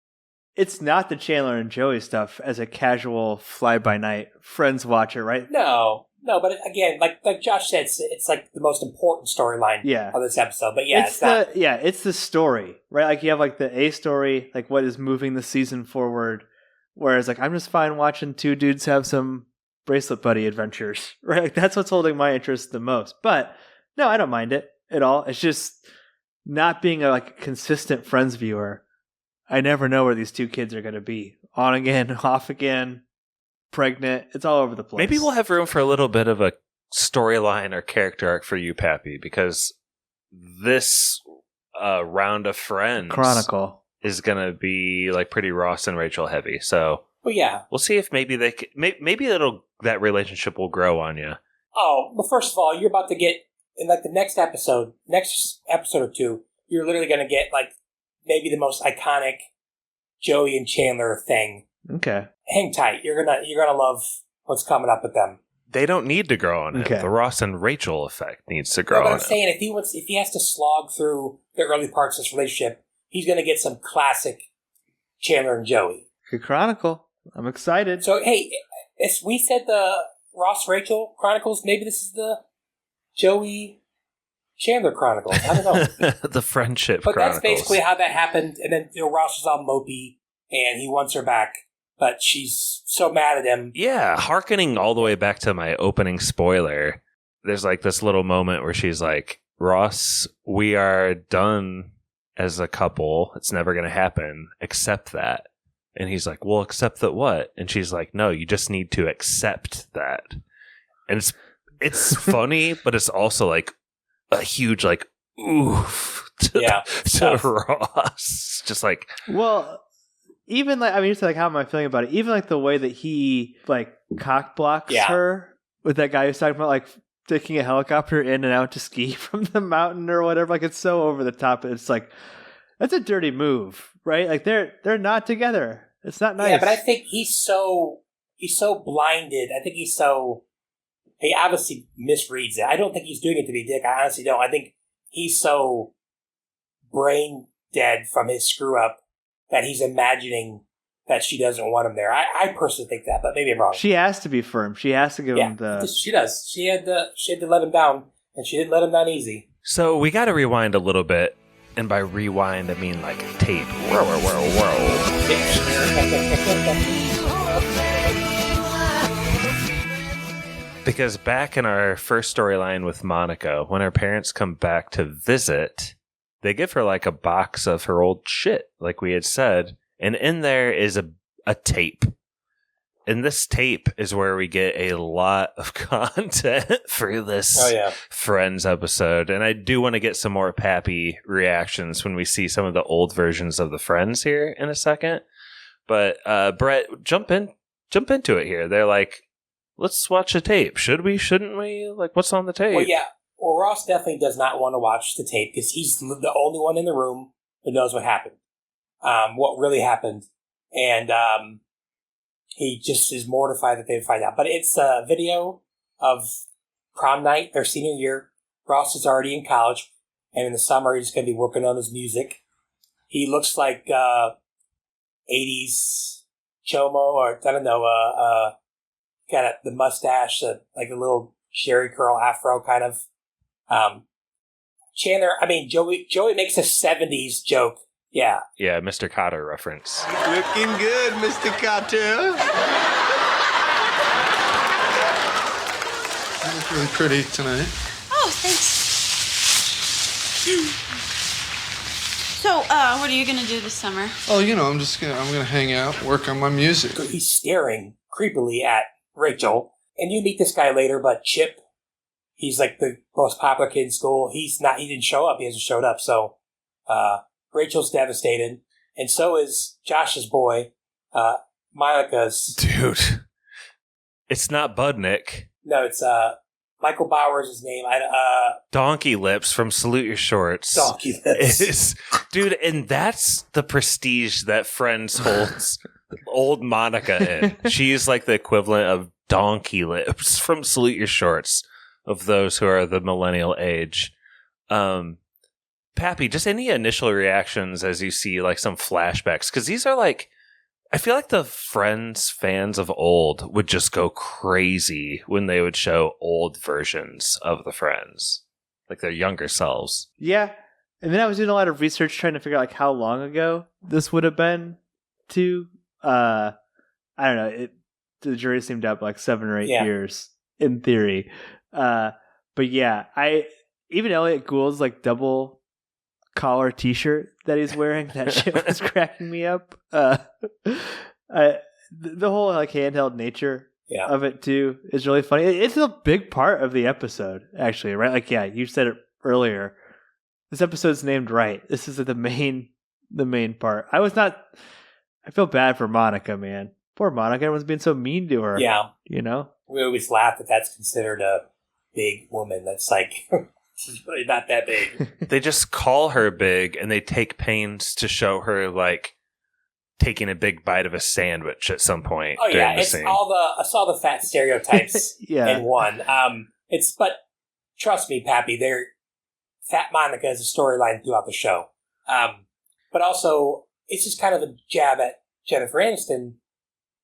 It's not the Chandler and Joey stuff as a casual fly-by-night friends watcher, right?
No, but again, like Josh said, it's like the most important storyline of this episode. But
it's the story, right? Like you have like the A story, like what is moving the season forward. Whereas like I'm just fine watching two dudes have some bracelet buddy adventures, right? Like that's what's holding my interest the most. But no, I don't mind it at all. It's just not being a consistent Friends viewer. I never know where these two kids are going to be. On again, off again, pregnant. It's all over the place.
Maybe we'll have room for a little bit of a storyline or character arc for you, Pappy, because this round of Friends
Chronicle
is gonna be like pretty Ross and Rachel heavy. So,
well, yeah,
we'll see if maybe maybe that relationship will grow on you.
Oh, well, first of all, you're about to get in like the next episode or two. You're literally going to get like maybe the most iconic Joey and Chandler thing.
Okay,
hang tight. You're gonna love what's coming up with them.
They don't need to grow on it.
Okay.
The Ross and Rachel effect needs to grow
No, but
on
I'm
it.
saying if he has to slog through the early parts of this relationship, he's going to get some classic Chandler and Joey.
good Chronicle. I'm excited.
So hey, we said the Ross Rachel Chronicles. Maybe this is the Joey Chandler Chronicles. I don't know.
The friendship
But
chronicles.
that's basically how that happened. And then Ross is all mopey and he wants her back, but she's so mad at him.
Yeah, hearkening all the way back to my opening spoiler, there's like this little moment where she's like, Ross, we are done as a couple. It's never going to happen. Accept that. And he's like, well, accept that what? And she's like, no, you just need to accept that. And it's funny, but it's also like a huge like oof to Ross. Just like,
well, even like, I mean, just like, how am I feeling about it? Even like the way that he like cock blocks her with that guy who's talking about like taking a helicopter in and out to ski from the mountain or whatever. Like, it's so over the top. It's like, that's a dirty move, right? Like they're not together. It's not nice.
Yeah, but I think he's so blinded. I think he obviously misreads it. I don't think he's doing it to be a dick. I honestly don't. I think he's so brain dead from his screw up that he's imagining that she doesn't want him there. I personally think that, but maybe I'm wrong.
She has to be firm. She has to give him the...
She does. She had to let him down, and she didn't let him down easy.
so we got to rewind a little bit. And by rewind, I mean like tape. Whoa, whoa, whoa, whoa. Because back in our first storyline with Monica, when her parents come back to visit, they give her like a box of her old shit, like we had said. And in there is a tape. And this tape is where we get a lot of content for this Friends episode. And I do want to get some more Pappy reactions when we see some of the old versions of the Friends here in a second. But Brett, jump into it here. They're like, let's watch a tape. Should we? Shouldn't we? Like, what's on the tape?
Well, yeah. Well, Ross definitely does not want to watch the tape because he's the only one in the room who knows what happened, what really happened. And he just is mortified that they find out. But it's a video of prom night, their senior year. Ross is already in college, and in the summer he's going to be working on his music. He looks like 80s Chomo, or I don't know, got the mustache, like a little Sherry curl afro kind of. Chandler, I mean, Joey makes a 70s joke. Yeah.
Yeah, Mr. Cotter reference.
Looking good, Mr. Carter.
You look really pretty tonight.
Oh, thanks. So, what are you gonna do this summer?
Oh, you know, I'm gonna hang out, work on my music.
He's staring creepily at Rachel, and you meet this guy later, but Chip, he's like the most popular kid in school. He didn't show up. He hasn't showed up, so, Rachel's devastated, and so is Josh's boy, Monica's.
Dude, it's not Budnick.
No, it's Michael Bauer's his name.
Donkey Lips from Salute Your Shorts.
Donkey Lips.
Dude, and that's the prestige that Friends holds old Monica in. She's like the equivalent of Donkey Lips from Salute Your Shorts of those who are the millennial age. Pappy, just any initial reactions as you see like some flashbacks? Because these are like, I feel like the Friends fans of old would just go crazy when they would show old versions of the Friends, like their younger selves.
Yeah. And then I was doing a lot of research trying to figure out like how long ago this would have been to, I don't know, the jury seemed up like 7 or 8 years in theory. But yeah, even Elliot Gould's like double collar t-shirt that he's wearing, that shit was cracking me up. The whole like handheld nature of it too is really funny. It's a big part of the episode, actually, right? Like, yeah, you said it earlier. This episode's named right. This is the main part. I feel bad for Monica, man. Poor Monica. Everyone's being so mean to her.
Yeah.
You know?
We always laugh that that's considered a big woman. That's like, she's really not that big.
They just call her big, and they take pains to show her, like, taking a big bite of a sandwich at some point.
Oh, yeah.
The
It's
scene.
I saw the fat stereotypes in one. But trust me, Pappy, Fat Monica is a storyline throughout the show. But also, it's just kind of a jab at Jennifer Aniston,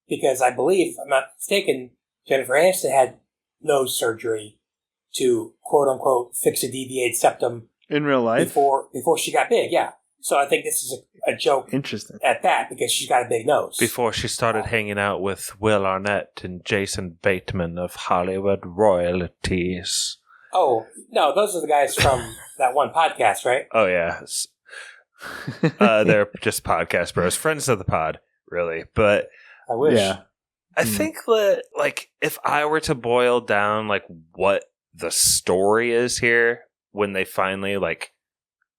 because I believe, if I'm not mistaken, Jennifer Aniston had nose surgery to quote unquote fix a deviated septum
in real life
before she got big. Yeah, so I think this is a joke.
Interesting
at that, because she's got a big nose.
Before she started hanging out with Will Arnett and Jason Bateman of Hollywood royalties.
Oh no, those are the guys from that one podcast, right?
Oh yeah, they're just podcast bros, friends of the pod, really. But
I wish.
Yeah.
I think that, like, if I were to boil down, like, what the story is here when they finally, like,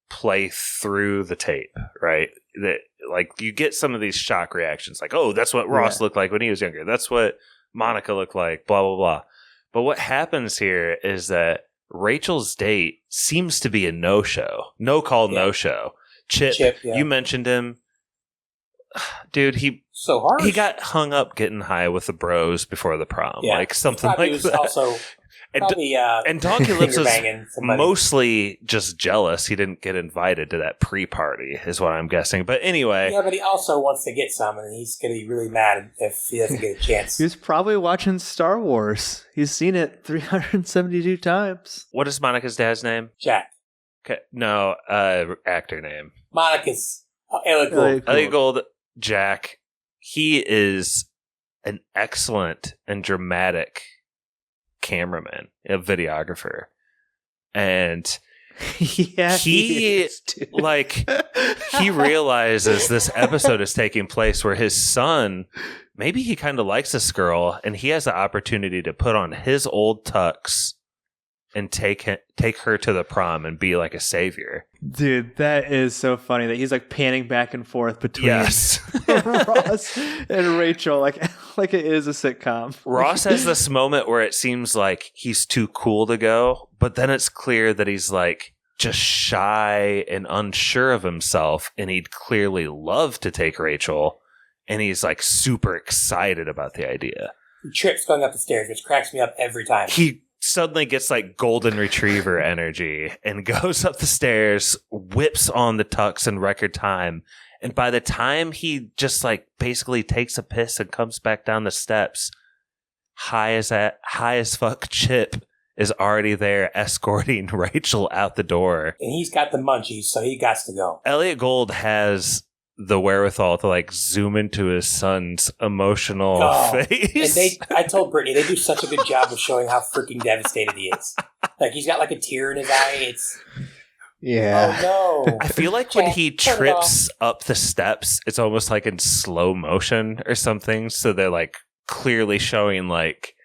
play through the tape, right? That, like, you get some of these shock reactions, like, oh, that's what Ross looked like when he was younger. That's what Monica looked like, blah, blah, blah. But what happens here is that Rachel's date seems to be a no-show. No-call, no-show. Chip, you mentioned him. Dude,
so hard.
He got hung up getting high with the bros before the prom, like something like that.
Also,
and Donkey Lips is
somebody.
mostly just jealous he didn't get invited to that pre-party, is what I'm guessing. But anyway,
yeah, but he also wants to get some, and he's going to be really mad if he doesn't get a chance.
He was probably watching Star Wars. He's seen it 372 times.
What is Monica's dad's name?
Jack.
Okay, no, actor name.
Monica's Elliot Gould.
Elliot Gould. Jack, he is an excellent and dramatic cameraman, a videographer. And
yeah,
he realizes this episode is taking place where his son, maybe he kind of likes this girl, and he has the opportunity to put on his old tux and take her to the prom and be like a savior.
Dude, that is so funny that he's like panning back and forth between
Ross
and Rachel, like it is a sitcom.
Ross has this moment where it seems like he's too cool to go, but then it's clear that he's like just shy and unsure of himself, and he'd clearly love to take Rachel, and he's like super excited about the idea.
He trips going up the stairs, which cracks me up every time.
He suddenly gets like golden retriever energy and goes up the stairs, whips on the tux in record time, and by the time he just like basically takes a piss and comes back down the steps, high as fuck Chip is already there escorting Rachel out the door.
And he's got the munchies, so he got to go.
Elliot Gould has the wherewithal to like zoom into his son's emotional face.
And I told Brittany, they do such a good job of showing how freaking devastated he is. Like, he's got like a tear in his eye.
Yeah.
Oh no.
I feel like when he trips up the steps, it's almost like in slow motion or something. So they're like clearly showing like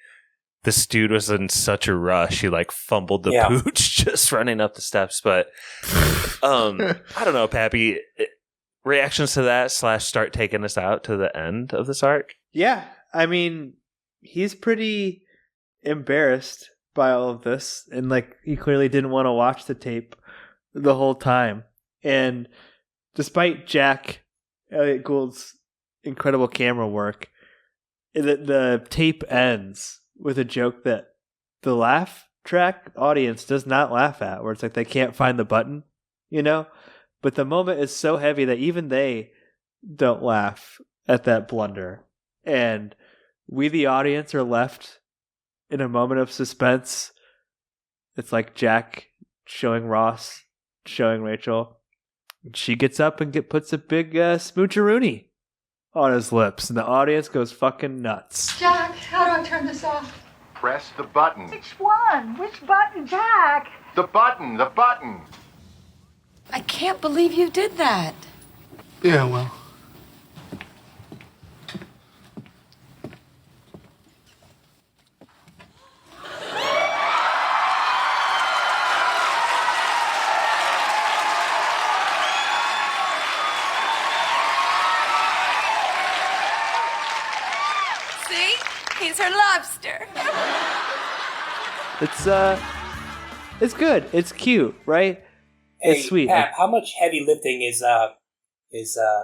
this dude was in such a rush. He like fumbled the pooch just running up the steps. But I don't know, Pappy. Reactions to that / start taking us out to the end of this arc?
Yeah. I mean, he's pretty embarrassed by all of this. And like, he clearly didn't want to watch the tape the whole time. And despite Elliot Gould's incredible camera work, the tape ends with a joke that the laugh track audience does not laugh at, where it's like they can't find the button, you know? But the moment is so heavy that even they don't laugh at that blunder. And we, the audience, are left in a moment of suspense. It's like Jack showing Ross, showing Rachel. She gets up and puts a big smoocheroonie on his lips. And the audience goes fucking nuts.
Jack, how do I turn this off?
Press the button.
Which one? Which button, Jack?
The button.
I can't believe you did that.
Yeah, well.
is her lobster.
It's good. It's cute, right?
Hey,
It's sweet.
Pap, how much heavy lifting is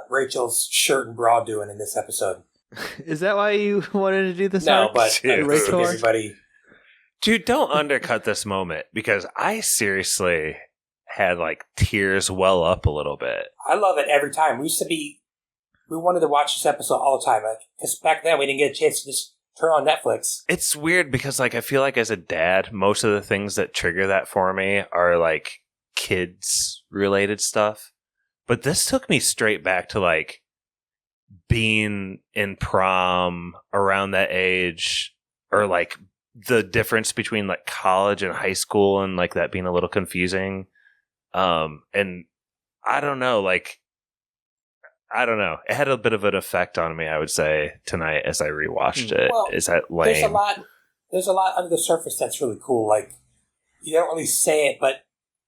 Rachel's shirt and bra doing in this episode?
Is that why you wanted to do this?
No,
arc?
but
Rachel,
everybody.
Dude, don't undercut this moment because I seriously had like tears well up a little bit.
I love it every time. We wanted to watch this episode all the time because back then we didn't get a chance to just turn on Netflix.
It's weird because like I feel like as a dad, most of the things that trigger that for me are like kids related stuff. But this took me straight back to like being in prom around that age, or like the difference between like college and high school and like that being a little confusing. And I don't know, like, I don't know. It had a bit of an effect on me, I would say, tonight as I rewatched it.
Well,
Is that lame?
There's a lot under the surface that's really cool. Like, you don't really say it, but,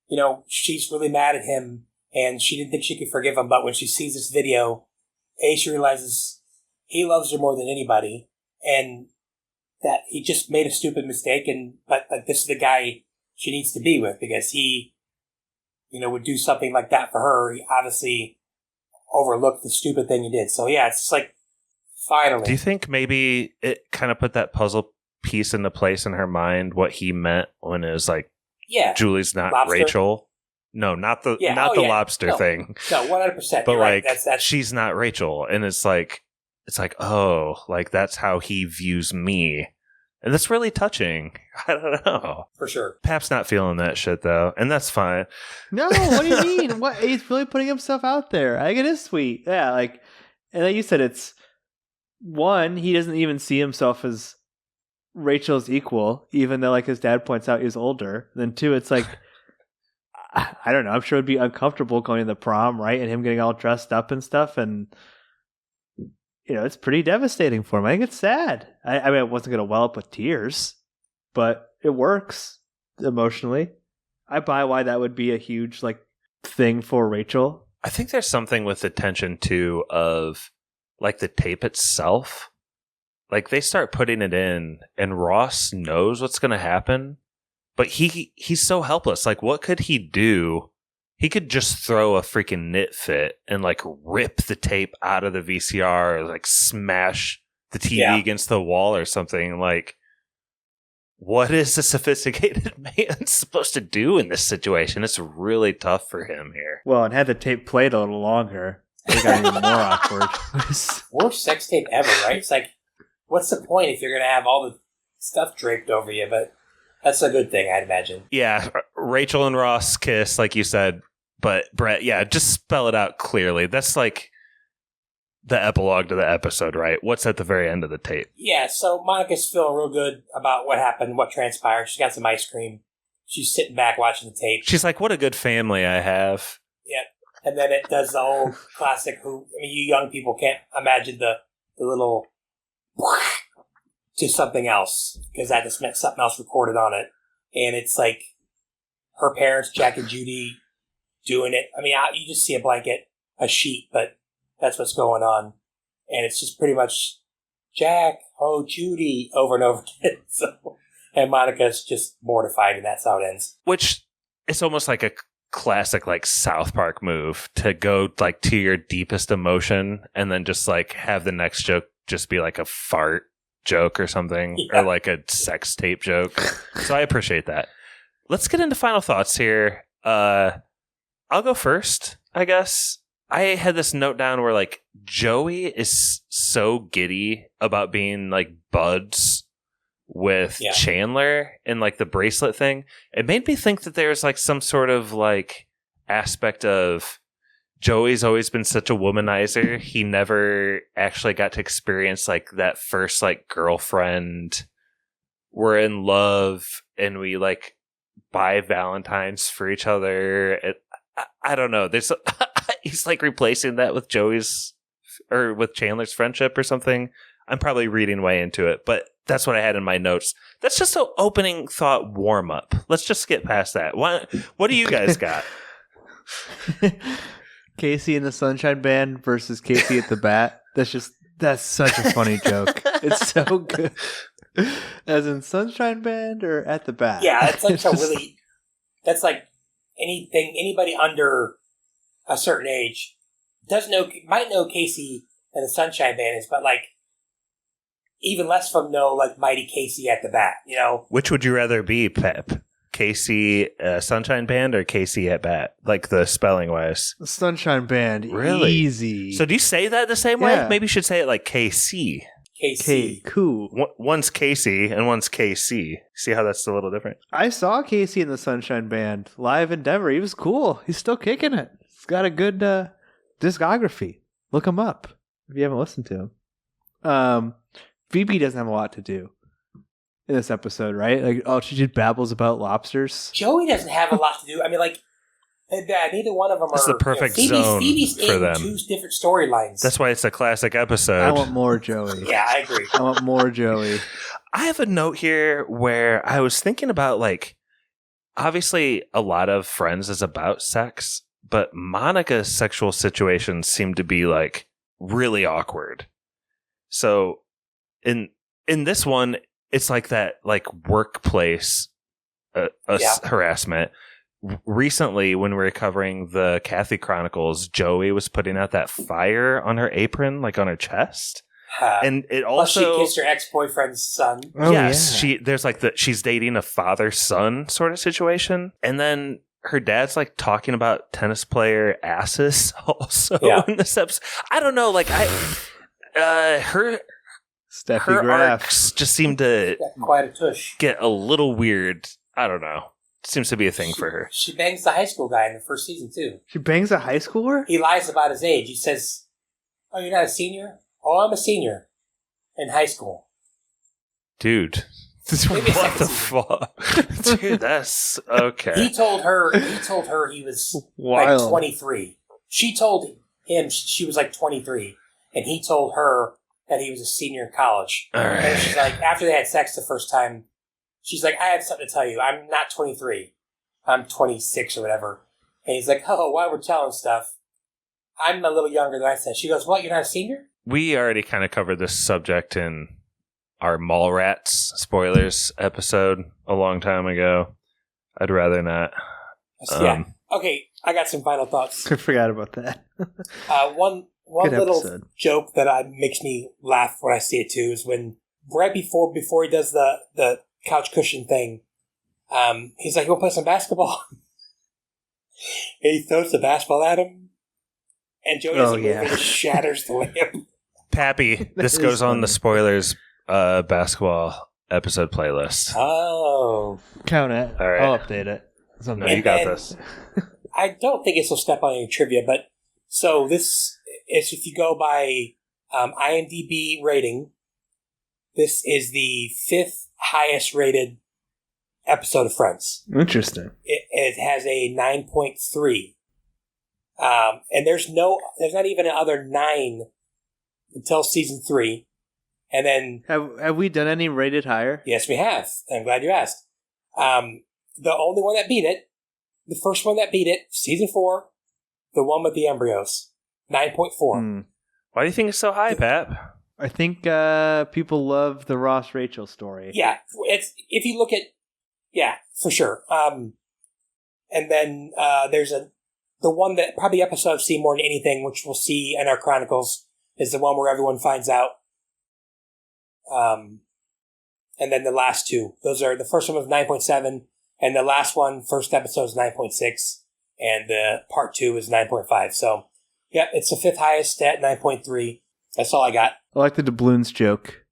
you know, she's really mad at him and she didn't think she could forgive him. But when she sees this video, she realizes he loves her more than anybody and that he just made a stupid mistake. But like, this is the guy she needs to be with because he, you know, would do something like that for her. He obviously overlooked the stupid thing he did. So yeah, it's just like, finally.
Do you think maybe it kind of put that puzzle piece into place in her mind, what he meant when it was like, Julie's not
lobster?
Rachel? No, not the lobster thing.
No, 100%.
But
right.
like,
that's
she's not Rachel, and it's like, oh, like that's how he views me, and that's really touching. I don't know,
for sure.
Pap's not feeling that shit though, and that's fine.
No, what do you mean? What, he's really putting himself out there. I think it is sweet. Yeah, like, and like you said, it's one, he doesn't even see himself as Rachel's equal, even though like his dad points out he's older. Then two, it's like, I don't know, I'm sure it'd be uncomfortable going to the prom, right? And him getting all dressed up and stuff. And, you know, it's pretty devastating for him. I think it's sad. I mean, I wasn't going to well up with tears, but it works emotionally. I buy why that would be a huge like thing for Rachel.
I think there's something with the tension too of like the tape itself. Like they start putting it in and Ross knows what's going to happen, but he's so helpless. Like what could he do? He could just throw a freaking knit fit and like rip the tape out of the VCR or like smash the TV against the wall or something. Like what is a sophisticated man supposed to do in this situation? It's really tough for him here.
Well, and had the tape played a little longer, it got even more awkward.
Worst sex tape ever, right? It's like, what's the point if you're going to have all the stuff draped over you? But that's a good thing, I'd imagine.
Yeah, Rachel and Ross kiss, like you said. But Brett, yeah, just spell it out clearly. That's like the epilogue to the episode, right? What's at the very end of the tape?
Yeah, so Monica's feeling real good about what happened, what transpired. She's got some ice cream. She's sitting back watching the tape.
She's like, what a good family I have.
Yeah. And then it does the old classic you young people can't imagine the little to something else because that just meant something else recorded on it. And it's like her parents, Jack and Judy, doing it. I mean, you just see a blanket, a sheet, but that's what's going on. And it's just pretty much Jack, oh, Judy, over and over again. So, and Monica's just mortified, and that's how it ends.
Which is almost like a classic like South Park move to go like to your deepest emotion and then just like have the next joke just be like a fart joke or something or like a sex tape joke. So I appreciate that. Let's get into final thoughts here. I'll go first, I guess. I had this note down where like Joey is so giddy about being like buds with Chandler and like the bracelet thing. It made me think that there's like some sort of like aspect of Joey's always been such a womanizer. He never actually got to experience like that first like girlfriend. We're in love and we like buy Valentines for each other. I don't know. There's he's like replacing that with Joey's or with Chandler's friendship or something. I'm probably reading way into it, but that's what I had in my notes. That's just an opening thought warm up. Let's just get past that. What do you guys got?
Casey and the Sunshine Band versus Casey at the Bat. That's such a funny joke. It's so good. As in Sunshine Band or at the bat?
Yeah, that's like
It's just
really. That's like anybody under a certain age might know Casey and the Sunshine Band is, but like even less from know like Mighty Casey at the bat. You know,
Which would you rather be, Pep? Casey Sunshine Band or Casey at bat? Like the spelling wise.
Sunshine Band.
Really?
Easy.
So do you say that the same way?
Yeah.
Maybe you should say it like KC.
Casey.
Cool.
One's Casey and one's KC. See how that's a little different?
I saw Casey in the Sunshine Band live in Denver. He was cool. He's still kicking it. He's got a good discography. Look him up if you haven't listened to him. Phoebe doesn't have a lot to do in this episode, right? Like, she just babbles about lobsters.
Joey doesn't have a lot to do. I mean, like, neither one of them
It's
are
the perfect
Phoebe's
zone
for
for them.
two different storylines.
That's why it's a classic episode.
I want more Joey.
Yeah, I agree.
I want more Joey.
I have a note here where I was thinking about, like, obviously a lot of Friends is about sex, but Monica's sexual situations seem to be, like, really awkward. So in this one, it's like that, like, workplace harassment. Recently, when we were covering the Kathy Chronicles, Joey was putting out that fire on her apron, like on her chest. And it
Plus,
also
she kissed her ex-boyfriend's son.
yes, there's like she's dating a father-son sort of situation, and then her dad's like talking about tennis player asses also in this episode. I don't know, like her arcs just seem to
quite a tush.
Get a little weird. I don't know. Seems to be a thing for her.
She bangs the high school guy in the first season too.
She bangs a high schooler?
He lies about his age. He says, "Oh, you're not a senior? Oh, I'm a senior in high school."
Dude, what the fuck? Dude, that's okay.
He told her he was
Wild.
like 23. She told him she was like 23, and he told her that he was a senior in college.
All right.
And she's like, after they had sex the first time, she's like, "I have something to tell you. I'm not 23. I'm 26 or whatever." And he's like, "Oh, while we're telling stuff, I'm a little younger than I said." She goes, "What, you're not a senior?"
We already kind of covered this subject in our Mallrats spoilers episode a long time ago. I'd rather not.
Yeah. Okay, I got some final thoughts.
I forgot about that.
One
Good
little
episode.
joke that makes me laugh when I see it too is when right before he does the couch cushion thing, he's like, "You want to play some basketball?" And he throws the basketball at him, and Joey doesn't move and just shatters the lamp.
Pappy, this goes on the spoilers basketball episode playlist.
Oh.
Count it.
All right.
I'll update it.
No, you got this.
I don't think this will step on any trivia, but so this is, if you go by IMDb rating, this is the 5th highest rated episode of Friends.
Interesting.
It has a 9.3. And there's not even another 9 until season 3. And then
Have we done any rated higher?
yes, we have. I'm glad you asked. The only one that beat it, the first one that beat it, season 4, the one with the embryos, 9.4.
Why do you think it's so high, Pap?
I think people love the Ross Rachel story.
Yeah, it's if you look at, yeah, for sure. And then there's the one that probably episode I've seen more than anything, which we'll see in our chronicles, is the one where everyone finds out. And then the last two, those are, the first one was 9.7, and the last one, first episode is 9.6, and the part 2 is 9.5. So, yeah, it's the 5th highest at 9.3. That's all I got.
I like the doubloons joke.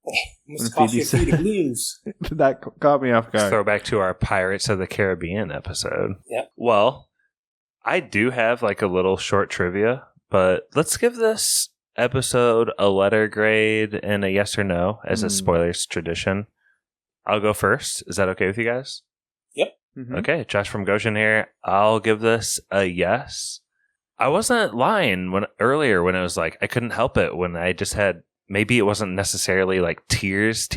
Must cost you a few doubloons.
That caught me off guard.
Throwback to our Pirates of the Caribbean episode.
Yep.
Well, I do have like a little short trivia, but let's give this episode a letter grade and a yes or no as a spoilers tradition. I'll go first. Is that okay with you guys?
Yep.
Mm-hmm.
Okay, Josh from Goshen here. I'll give this a yes. I wasn't lying earlier when I was like, I couldn't help it when I just had, maybe it wasn't necessarily like tears,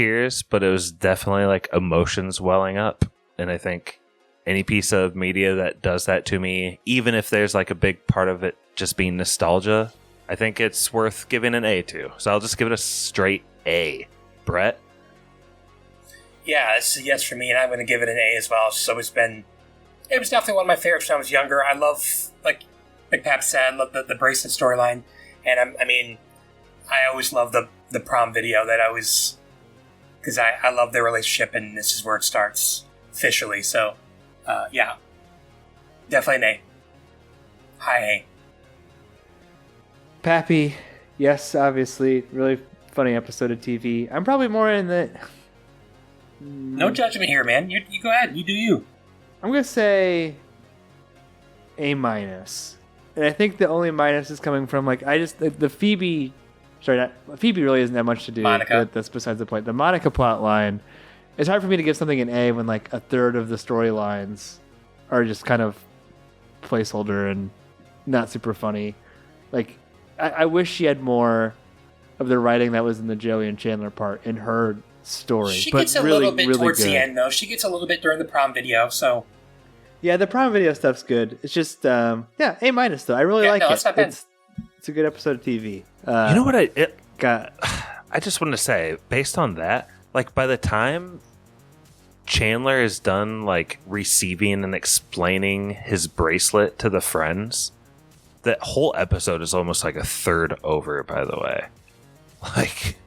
but it was definitely like emotions welling up. And I think any piece of media that does that to me, even if there's like a big part of it just being nostalgia, I think it's worth giving an A to. So I'll just give it a straight A. Brett?
Yeah, it's a yes for me, and I'm going to give it an A as well. It's always been... It was definitely one of my favorites when I was younger. I love, like Pap said, I love the bracelet storyline. And I always love the prom video that I always... Because I love their relationship, and this is where it starts officially. So, yeah. Definitely an A. High A.
Pappy, yes, obviously. Really funny episode of TV. I'm probably more in the...
No judgment here, man. You go ahead. You do you.
I'm going to say A-. And I think the only minus is coming from, like, the Phoebe... Sorry, Phoebe really isn't that much to do with this besides the point. The Monica plot line, it's hard for me to give something an A when, like, a third of the storylines are just kind of placeholder and not super funny. Like, I wish she had more of the writing that was in the Joey and Chandler part in her story.
She
but
gets a
really,
little bit
really
towards
good.
the end, though. She gets a little bit during the prom video, so...
Yeah, the prom video stuff's good. It's just, A- though. I really like it.
It's not bad.
It's a good episode of TV.
You know what I just want to say, based on that, like, by the time Chandler is done, like, receiving and explaining his bracelet to the friends, that whole episode is almost like a third over, by the way. Like,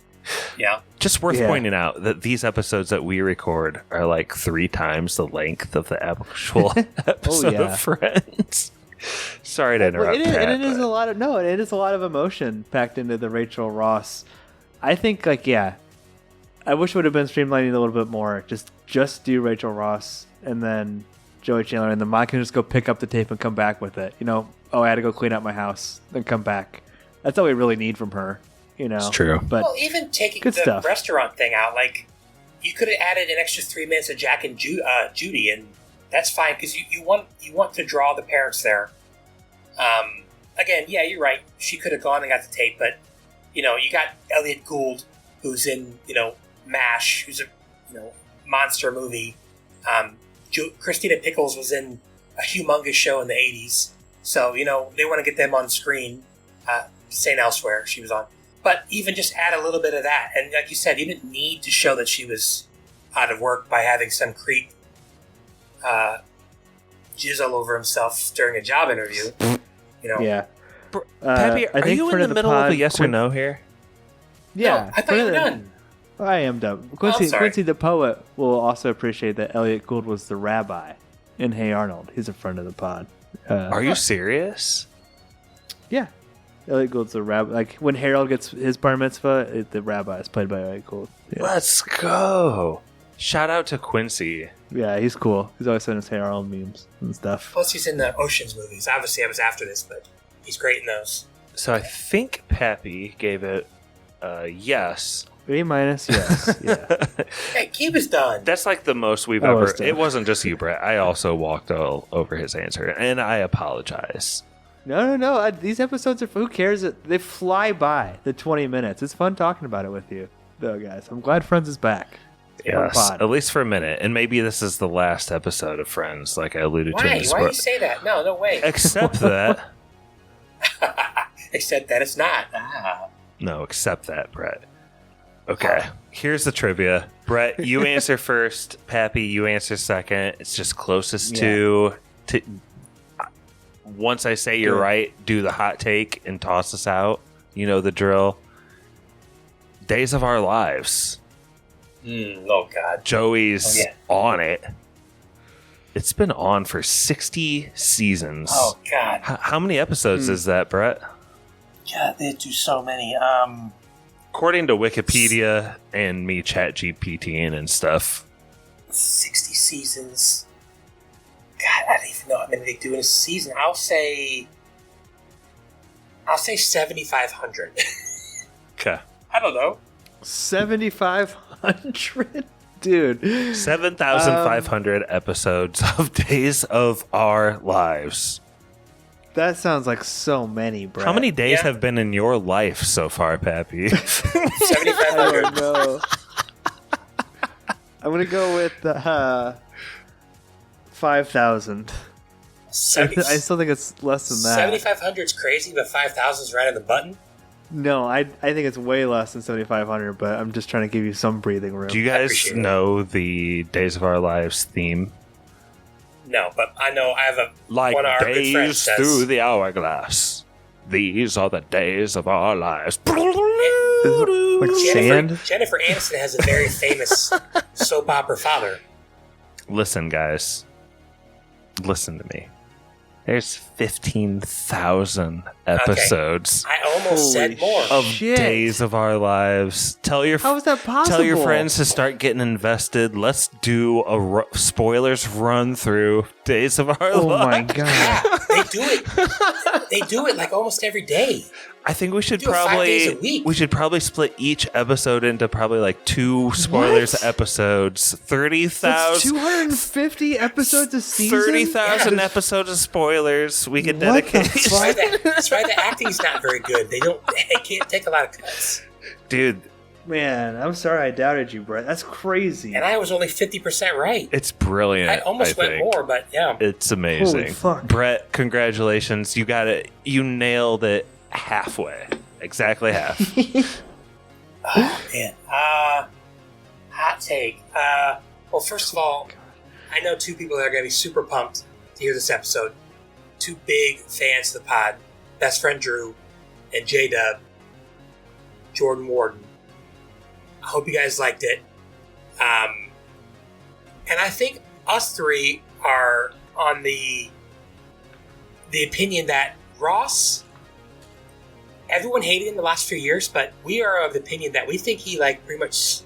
yeah.
Just worth pointing out that these episodes that we record are like 3 times the length of the actual episode of Friends. Sorry to interrupt.
It is a lot of emotion packed into the Rachel Ross. I think, like, I wish it would have been streamlining a little bit more. Just do Rachel Ross and then Joey Chandler, and then Mom can just go pick up the tape and come back with it. You know, I had to go clean up my house, then come back. That's all we really need from her. You know,
it's true.
But
well, even taking the restaurant thing out, like, you could have added an extra 3 minutes of Jack and Judy, and that's fine because you want to draw the parents there. Again, yeah, you're right. She could have gone and got the tape, but you got Elliot Gould, who's in MASH, who's a monster movie. Christina Pickles was in a humongous show in the 80s, so they want to get them on screen. St. Elsewhere, she was on. But even just add a little bit of that. And like you said, you didn't need to show that she was out of work by having some creep jizz all over himself during a job interview.
Yeah.
Pappy, are you in the middle of a yes or no here?
Yeah.
No, I thought you were done.
I am done. Quincy the poet will also appreciate that Elliot Gould was the rabbi in Hey Arnold. He's a friend of the pod.
Are you serious?
Yeah. Elliot Gould's the rabbi. Like, when Harold gets his bar mitzvah, the rabbi is played by Elliot Gould. Yeah.
Let's go. Shout out to Quincy.
Yeah, he's cool. He's always sending us Hey Arnold memes and stuff.
Plus, he's in the Oceans movies. Obviously, I was after this, but he's great in those.
So I think Pappy gave it a yes.
A-, yes. Yeah.
Hey, keep us done.
That's like the most we've ever... It wasn't just you, Brett. I also walked all over his answer, and I apologize.
No. These episodes are... Who cares? They fly by the 20 minutes. It's fun talking about it with you, though, guys. I'm glad Friends is back.
Yes, at least for a minute. And maybe this is the last episode of Friends, like I alluded to.
Why do you say that? No way.
Except that...
Except that it's not.
No, except that, Brett. Okay, here's the trivia. Brett, you answer first. Pappy, you answer second. It's just closest to... Once I say you're right, do the hot take and toss us out. You know the drill. Days of Our Lives.
Oh, God.
Joey's on it. It's been on for 60 seasons.
Oh, God.
How many episodes is that, Brett?
God, they do so many.
According to Wikipedia and me ChatGPTing and stuff.
60 seasons. God, I don't even know how many they do in a season. I'll say 7,500.
Okay.
I don't know.
7,500? Dude.
7,500 episodes of Days of Our Lives.
That sounds like so many, bro.
How many days have been in your life so far, Pappy?
7,500.
No. I'm going to go with 5,000. I still think it's less than that.
7,500 is crazy, but 5,000 is right on the button.
No, I think it's way less than 7,500, but I'm just trying to give you some breathing room.
Do you guys know the Days of Our Lives theme?
No, but I know I have
Like
one of our good friends
days
says,
through the hourglass. These are the days of our lives.
Like sand?
Jennifer Aniston has a very famous soap opera father.
Listen, guys. Listen to me. There's 15,000 episodes
I almost said more.
of Days of Our Lives. Tell your
How is that possible?
Tell your friends to start getting invested. Let's do a spoilers run through Days of Our Lives.
Oh my god!
They do it. They do it like almost every day.
I think we should
Do it 5 days a
probably
week.
we should probably split each episode into probably like 2 spoilers episodes. 30,000
That's 250 episodes a season.
30,000 episodes of spoilers. We can
What the
dedicate.
fuck?
That's why the acting's not very good. They can't take a lot of cuts.
Dude,
Man, I'm sorry I doubted you, Brett. That's crazy.
And I was only 50% right.
it's brilliant.
I almost went
think.
more, but yeah.
It's amazing.
Holy fuck.
Brett, congratulations. You got it. You nailed it halfway. Exactly half.
Oh, man. Hot take. Well, first of all, I know 2 people that are going to be super pumped to hear this episode. 2 big fans of the pod. Best friend Drew and J-Dub. Jordan Warden. I hope you guys liked it. And I think us 3 are on the opinion that Ross, everyone hated him the last few years, but we are of the opinion that we think he like pretty much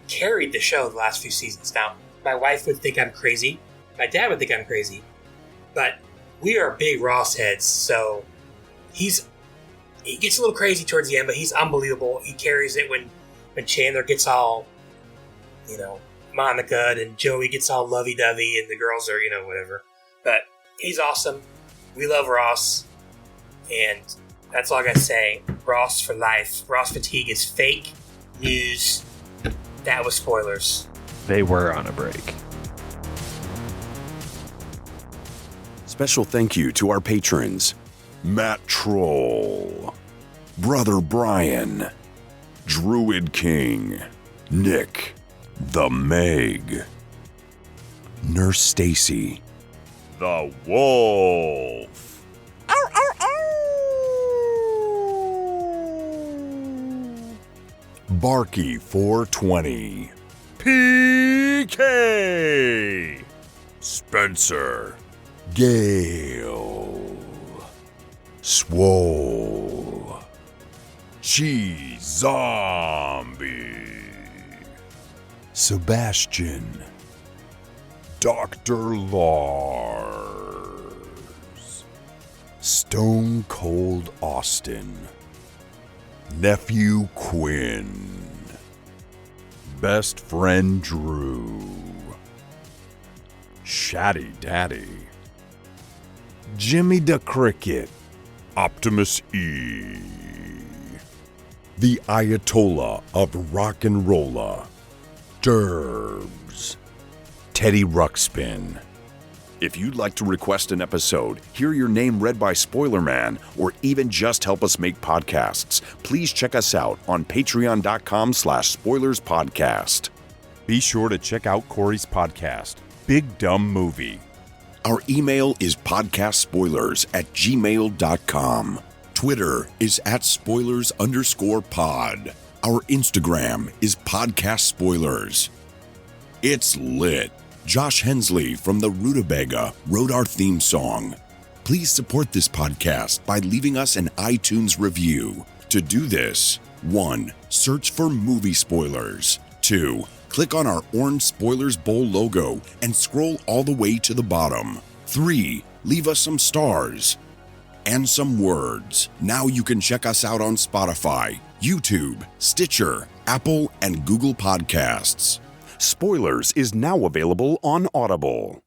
carried the show the last few seasons. Now, my wife would think I'm crazy. My dad would think I'm crazy. But we are big Ross heads, so he gets a little crazy towards the end, but he's unbelievable. He carries it when Chandler gets all, Monica and Joey gets all lovey-dovey and the girls are, whatever. But he's awesome. We love Ross. And that's all I gotta say. Ross for life. Ross fatigue is fake news. That was spoilers.
They were on a break.
Special thank you to our patrons: Matt Troll, Brother Brian, Druid King, Nick, The Meg, Nurse Stacy, The Wolf, Barky 420, PK, Spencer, Gale, Swole, Cheese Zombie, Sebastian, Dr. Lars, Stone Cold Austin, Nephew Quinn, Best Friend Drew, Shatty Daddy, Jimmy the Cricket, Optimus E, the Ayatollah of Rock and Rolla, Derbs, Teddy Ruxpin. If you'd like to request an episode, hear your name read by Spoiler Man, or even just help us make podcasts, please check us out on patreon.com/spoilerspodcast. Be sure to check out Corey's podcast, Big Dumb Movie. Our email is podcastspoilers@gmail.com. Twitter is @spoilers_pod. Our Instagram is podcast spoilers. It's lit. Josh Hensley from the Rutabaga wrote our theme song. Please support this podcast by leaving us an iTunes review. To do this, 1. Search for movie spoilers. 2. Click on our orange Spoilers Bowl logo and scroll all the way to the bottom. 3. Leave us some stars and some words. Now you can check us out on Spotify, YouTube, Stitcher, Apple, and Google Podcasts. Spoilers is now available on Audible.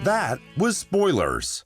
That was Spoilers.